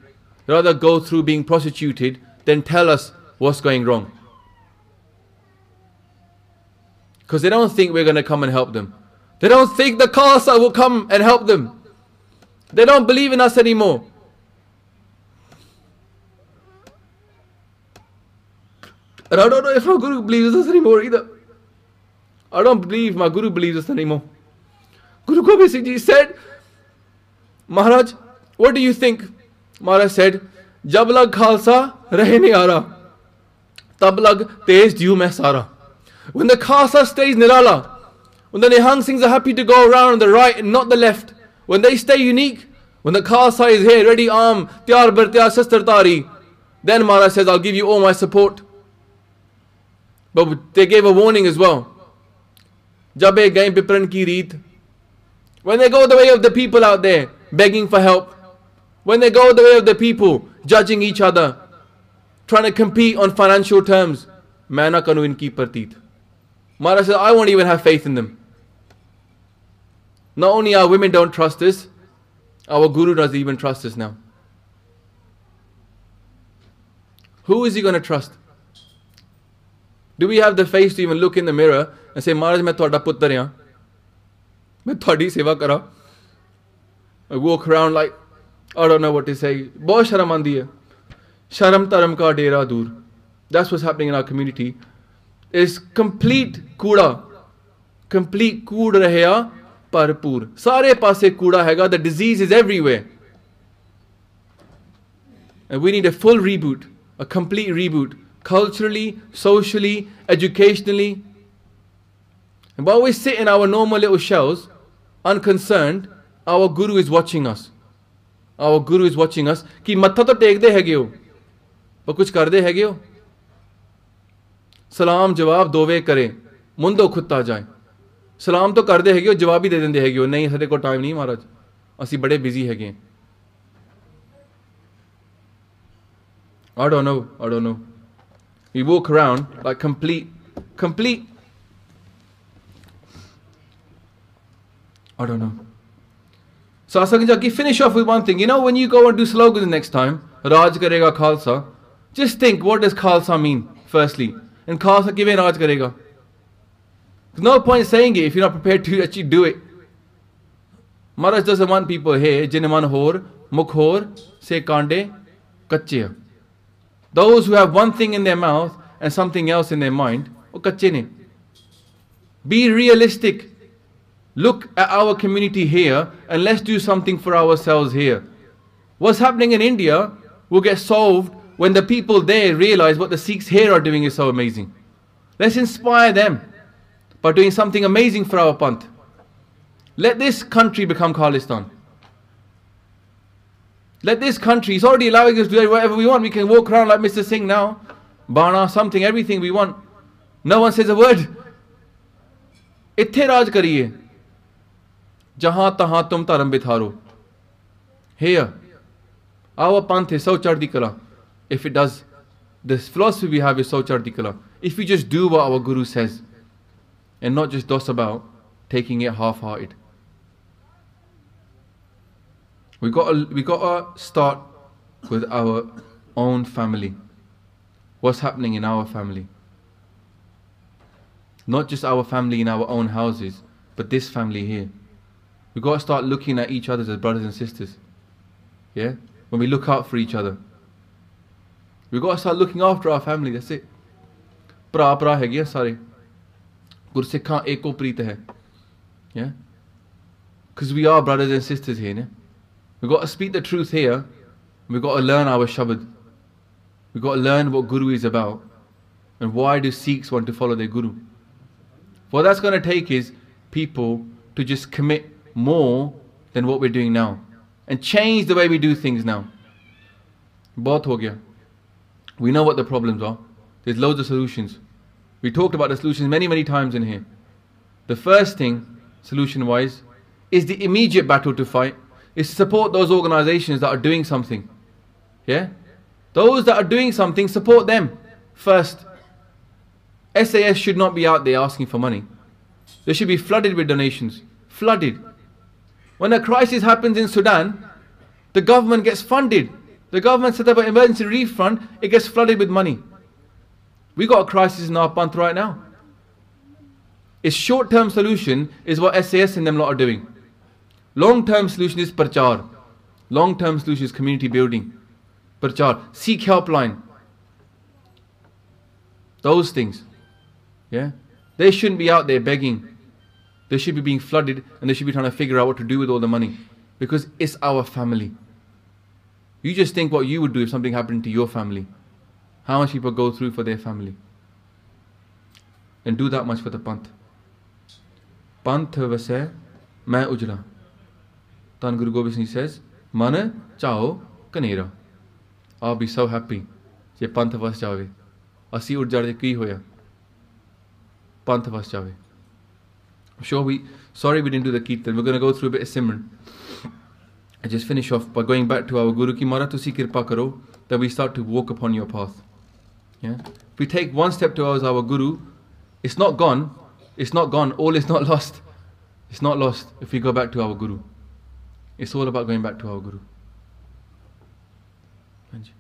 they'd rather go through being prostituted than tell us what's going wrong. Because they don't think we're going to come and help them. They don't think the Khalsa will come and help them. They don't believe in us anymore. And I don't know if my Guru believes us anymore either. I don't believe my Guru believes us anymore. Guru Gobind Singh Ji said, Maharaj, what do you think? Maharaj said, Jab lag Khalsa rahe nahi aa raha, tab lag tez diyu main sara. When the Khalsa stays nirala, when the Nihang Singhs are happy to go around on the right and not the left, when they stay unique, when the Khalsa is here, ready arm, tyar bar tyar shastar tari, then Maharaj says, I'll give you all my support. But they gave a warning as well. Jabe gain pipran ki reet. When they go the way of the people out there, begging for help, when they go the way of the people, judging each other, trying to compete on financial terms, main na kanu inki prateet. Maharaj says, I won't even have faith in them. Not only our women don't trust us, our Guru doesn't even trust us now. Who is he going to trust? Do we have the face to even look in the mirror and say, Maharaj, main ਤੁਹਾਡਾ ਪੁੱਤਰ ਹਾਂ, ਮੈਂ ਤੁਹਾਡੀ ਸੇਵਾ ਕਰਾਂ? I walk around like, I don't know what to say. ਬਹੁਤ ਸ਼ਰਮ ਆਂਦੀ ਹੈ. ਸ਼ਰਮ ਧਰਮ ਕਾ ਡੇਰਾ ਦੂਰ. That's what's happening in our community. It's complete ਕੂੜਾ. Complete ਕੂੜ ਰਹਿਆ ਭਰਪੂਰ. ਸਾਰੇ ਪਾਸੇ ਕੂੜਾ ਹੈਗਾ. The disease is everywhere. And we need a full reboot. A complete reboot. Culturally, socially, educationally. And while we sit in our normal little shells, unconcerned, our Guru is watching us. Our Guru is watching us. कि मत्था तो टेकदे हैगे हो, पर कुछ करदे हैगे हो? सलाम जवाब दोवे करें, मुंदो खुत्ता जाए. सलाम तो करदे हैगे हो, जवाब ही दे देंदे हैगे हो. नहीं साडे को टाइम नहीं महाराज, ਅਸੀਂ बड़े बिजी हैगे. I don't know. We walk around like complete. I don't know. So Asakajaki, finish off with one thing. You know, when you go and do slogans next time, Raj Karega Khalsa, just think, what does Khalsa mean, firstly? And Khalsa kive Raj Karega? There's no point saying it if you're not prepared to actually do it. Maharaj doesn't want people here, Jinaman Hor, Mukhor, Se Kande, Kache. Those who have one thing in their mouth and something else in their mind, oh kache ne. Be realistic. Look at our community here and let's do something for ourselves here. What's happening in India will get solved when the people there realize what the Sikhs here are doing is so amazing. Let's inspire them by doing something amazing for our Panth. Let this country become Khalistan. Let this country, it's already allowing us to do whatever we want. We can walk around like Mr. Singh now. Bana, something, everything we want. No one says a word. Itthe Raj kariye. Jahan tahan tum dharam bitharo. Here, our Panth is so chardi kala. If it does, this philosophy we have is so chardi kala. If we just do what our Guru says, and not just dos about taking it half-hearted. We gotta start with our own family. What's happening in our family? Not just our family in our own houses, but this family here. We gotta start looking at each other as brothers and sisters. Yeah? When we look out for each other. We gotta start looking after our family, that's it. Pra hai gaya sare. Gursikhan eko preet hai. Yeah? Because we are brothers and sisters here, ne? We've got to speak the truth here. We've got to learn our Shabad. We've got to learn what Guru is about. And why do Sikhs want to follow their Guru? What that's going to take is people to just commit more than what we're doing now. And change the way we do things now. Bahut ho gaya. We know what the problems are. There's loads of solutions. We talked about the solutions many times in here. The first thing, solution-wise, is the immediate battle to fight. Is to support those organizations that are doing something. Yeah? Those that are doing something, support them first. SAS should not be out there asking for money. They should be flooded with donations. Flooded. When a crisis happens in Sudan, the government gets funded. The government set up an emergency relief fund, it gets flooded with money. We got a crisis in our Panth right now. Its short-term solution is what SAS and them lot are doing. Long-term solution is Prachar. Long-term solution is community building. Prachar. Sikh helpline. Those things. Yeah? They shouldn't be out there begging. They should be being flooded and they should be trying to figure out what to do with all the money. Because it's our family. You just think what you would do if something happened to your family. How much people go through for their family. And do that much for the Panth. Panth vasai, main ujla. Tan Guru Gobind Singh says, Mana chao kanera. I'll be so happy. Je Panth vas jave. Asi ud jade ki hoya. Panth vas jave. I'm sure sorry we didn't do the Kirtan. We're going to go through a bit of Simran. I just finish off by going back to our Guru ki Mara tusi kirpa karo, that we start to walk upon your path. Yeah? If we take one step towards our Guru, it's not gone. It's not gone. All is not lost. It's not lost if we go back to our Guru. It's all about going back to our Guru. Thank you.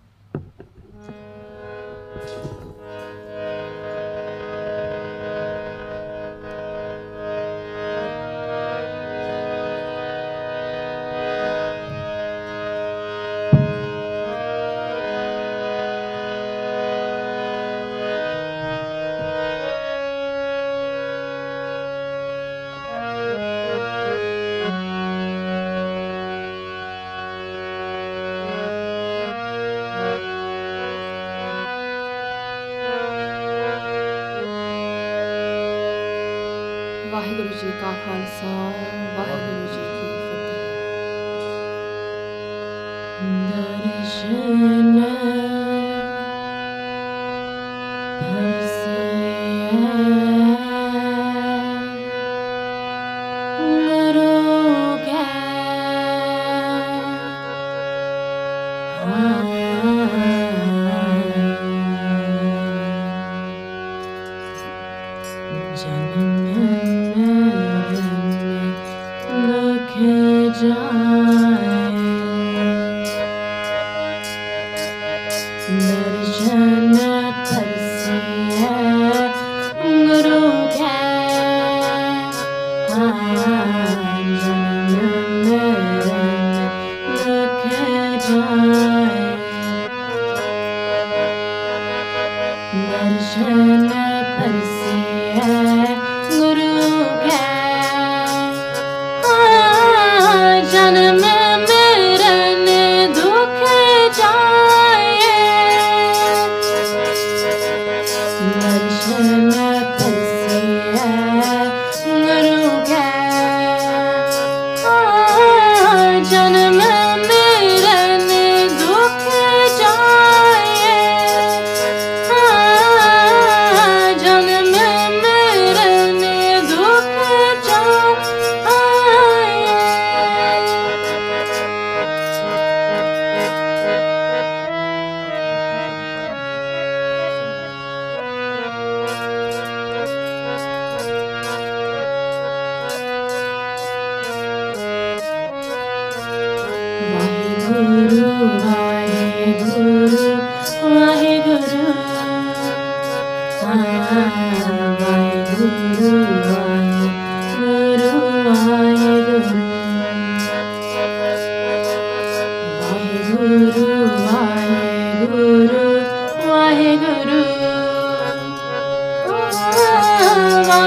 Waheguru ji ਕਾ ਖਾਲਸਾ ਵਾਹਿਗੁਰੂ ਜੀ ਕੀ ਫਤਿਹ। ਦਰਸ਼ਨ ਹਰਸੇ ਗੁਰੂ ਕੈ ਜਨਮ ਮਰਨ ਦੁਖ ਜਾਏ ਦਰਸ਼ਨ ਤਰਸਿਐ ਗੁਰੂ ਕੈ ਜਨਮ ਮਰਨ ਦੁਖ ਜਾਏ ਦਰਸ਼ਨ ਤਰਸਿਐ ਗੁਰੂ ਕੈ ਜਨਮ ਮਰਨ ਦੁਖ ਜਾਏ ਦਰਸ਼ਨ ਤਰਸਿਐ ਗੁਰੂ ਕੈ ਜਨਮ ਮਰਨ ਦੁਖ ਜਾਏ ਜਨਮ ਮਰਨ ਦੁਖ Waheguru Waheguru Waheguru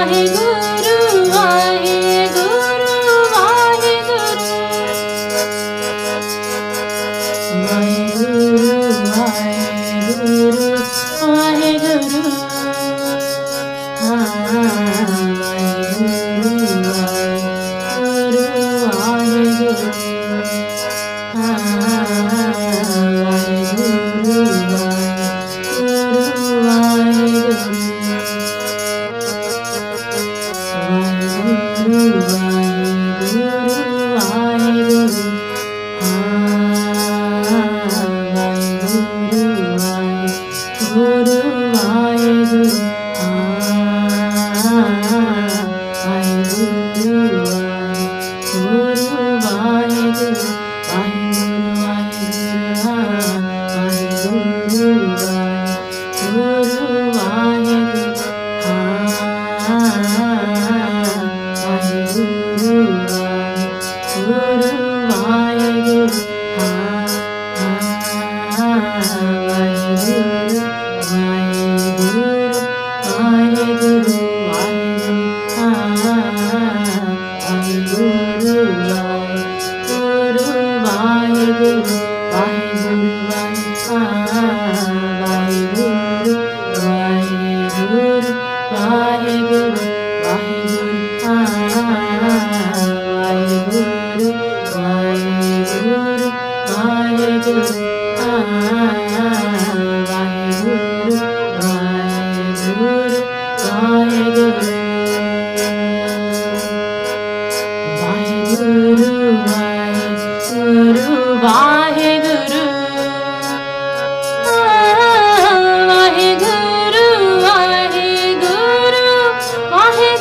Waheguru Waheguru Waheguru Waheguru Waheguru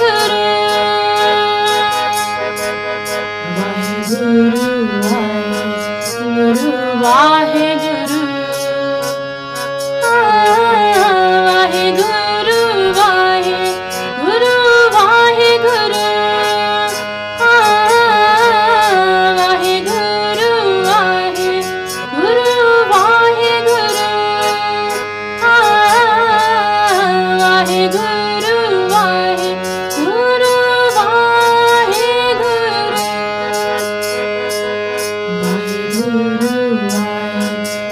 Waheguru Waheguru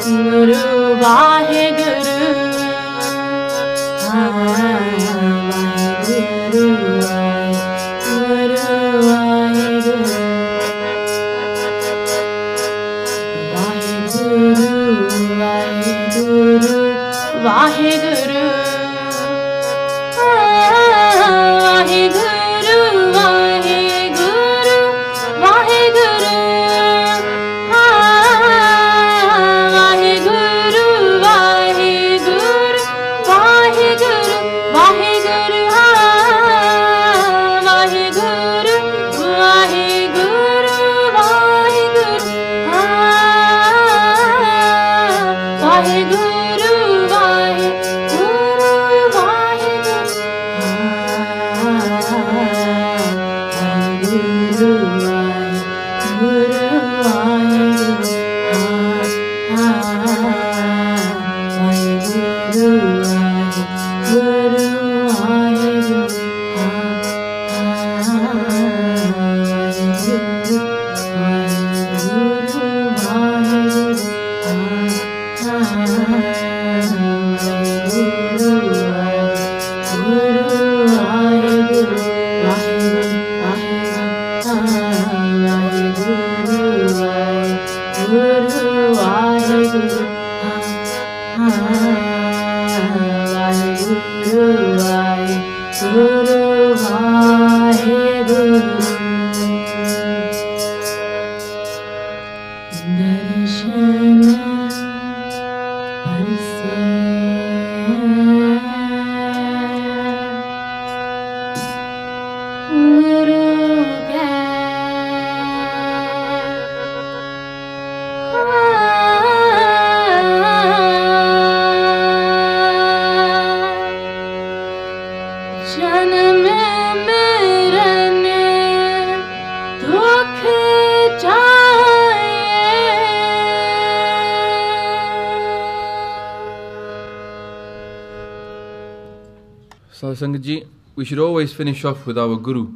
So Sangatji, we should always finish off with our Guru.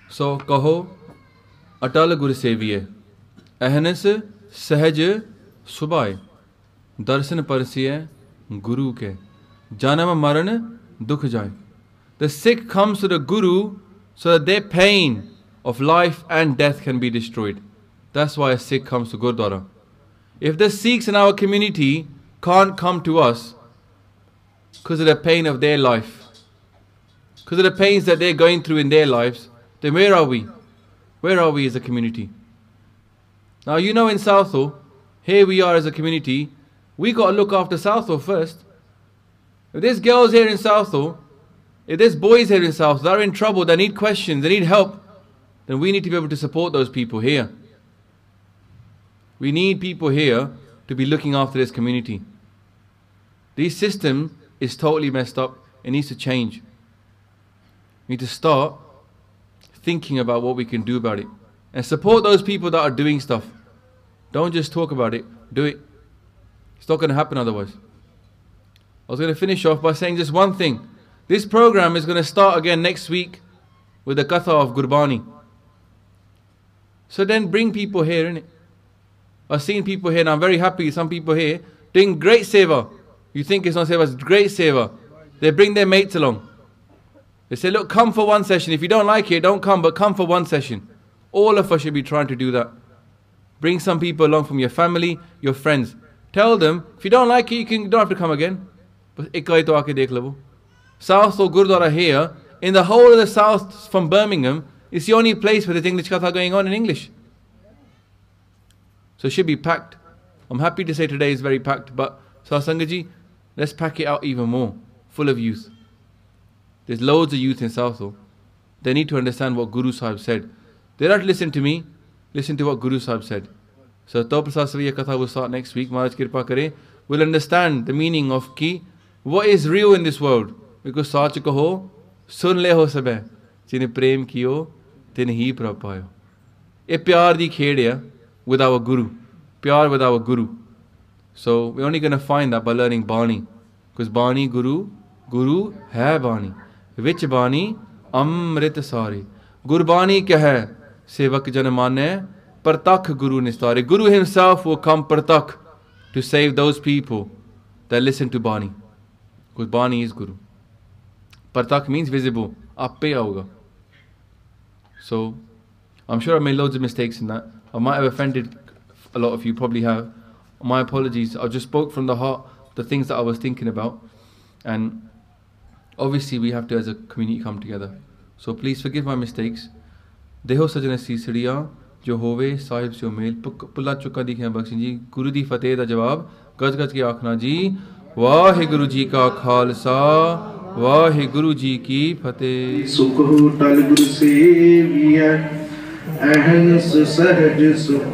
So kaho atal Guru seviye, ahnas sahaj subhai, darshan parsiye Guru ke, janam maran dukh jai. The Sikh comes to the Guru so that their pain of life and death can be destroyed. That's why a Sikh comes to Gurdwara. If the Sikhs in our community can't come to us because of the pain of their life, because of the pains that they're going through in their lives, then where are we? Where are we as a community? Now you know in Southall, here we are as a community, we got to look after Southall first. If there's girls here in Southall, if there's boys here in Southall that are in trouble, that need questions, they need help, then we need to be able to support those people here. We need people here to be looking after this community. This system is totally messed up. It needs to change. We need to start thinking about what we can do about it. And support those people that are doing stuff. Don't just talk about it, do it. It's not going to happen otherwise. I was going to finish off by saying just one thing. This program is going to start again next week with the Katha of Gurbani. So then bring people here, innit? I've seen people here and I'm very happy, some people here doing great seva. You think it's not seva, it's great seva. They bring their mates along. They say, look, come for one session. If you don't like it, don't come, but come for one session. All of us should be trying to do that. Bring some people along from your family, your friends. Tell them, if you don't like it, you don't have to come again. But ekkai to aake dekh lavo. Southall Gurdwara here, in the whole of the south from Birmingham, it's the only place where there's English Katha going on in English. So it should be packed. I'm happy to say today is very packed, but Sangatji, let's pack it out even more, full of youth. There's loads of youth in Southall. They need to understand what Guru Sahib said. They don't listen to me, listen to what Guru Sahib said. So Tawprasad Saviya Katha will start next week. Maharaj Kirpa Kare. We'll understand the meaning of ki, what is real in this world. Because Sach kaho, sun le ho sabe. Jine prem kiyo, tin hi prabh payo. A pyar di khed hai with our Guru. Pyar with our Guru. So we're only going to find that by learning Bani. Because Bani Guru, Guru hai Bani. Which Bani? Amrit Sari. Gurbani kya hai? Sevak Janamane, Partak Guru Nistari. Guru himself will come Partak to save those people that listen to Bani. Because Bani is Guru. Partak means visible. Appe auga. So, I'm sure I made loads of mistakes in that. I might have offended a lot of you, probably have. My apologies. I just spoke from the heart, the things that I was thinking about. And obviously we have to as a community come together. So please forgive my mistakes. Deho sajana sisriya jo hove sahib se mel pulla chukka dikhe bakshin ji Guru di fateh da jawab gaj gaj ke aakhna ji Waheguru ji ka khalsa Waheguru ji ki fateh. Sukh tal Guru seviya ahnas sahaj sukh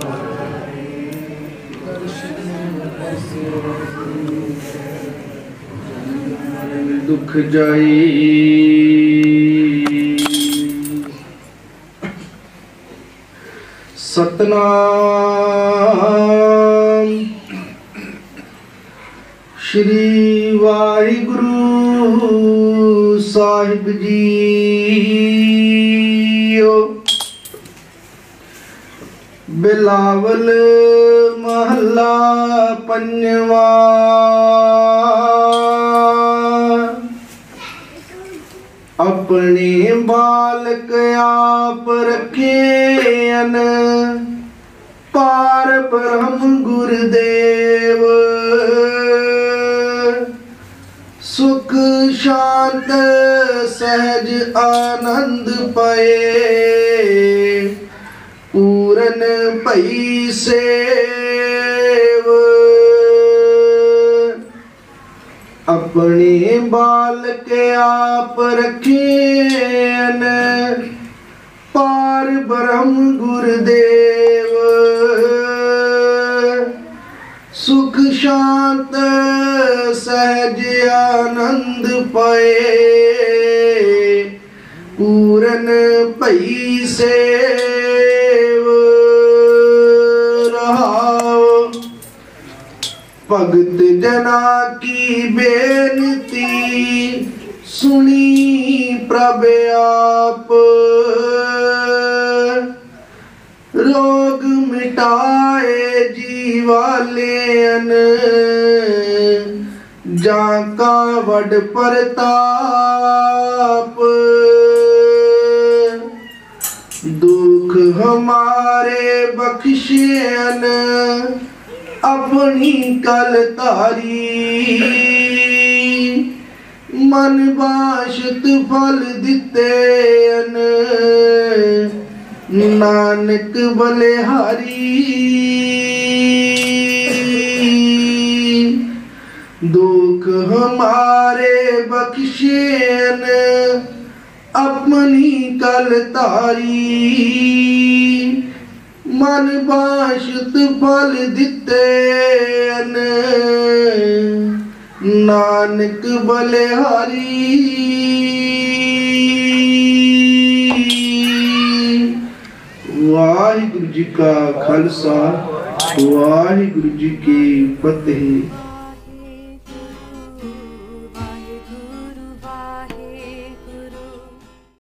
dukh jai. Satnam Shri Vaheguru Sahib Ji Bilawal Mahalla Panjwa अपने बालक आप रखेन पार ब्रह्म गुरुदेव सुख शांत सहज आनंद पाए पूरन भई save अपने बालक आप रखेन पार ब्रह्म गुरुदेव सुख शांत सहज आनंद पाए पूरन भई सेव रहाओ भगत जना की बेनती सुनी प्रभ आप रोग मिटाए जीवालेन जाका वड प्रताप दुख हमारे बख्शेन अपनी कल तारी मन बाशत फल दिते नानक बलिहारी दुख हमारे बख्शेन अपनी कल तारी मन बाशत फल दिते नानक बलिहारी वाहिगुरु जी का खालसा वाहिगुरु जी की फतेह।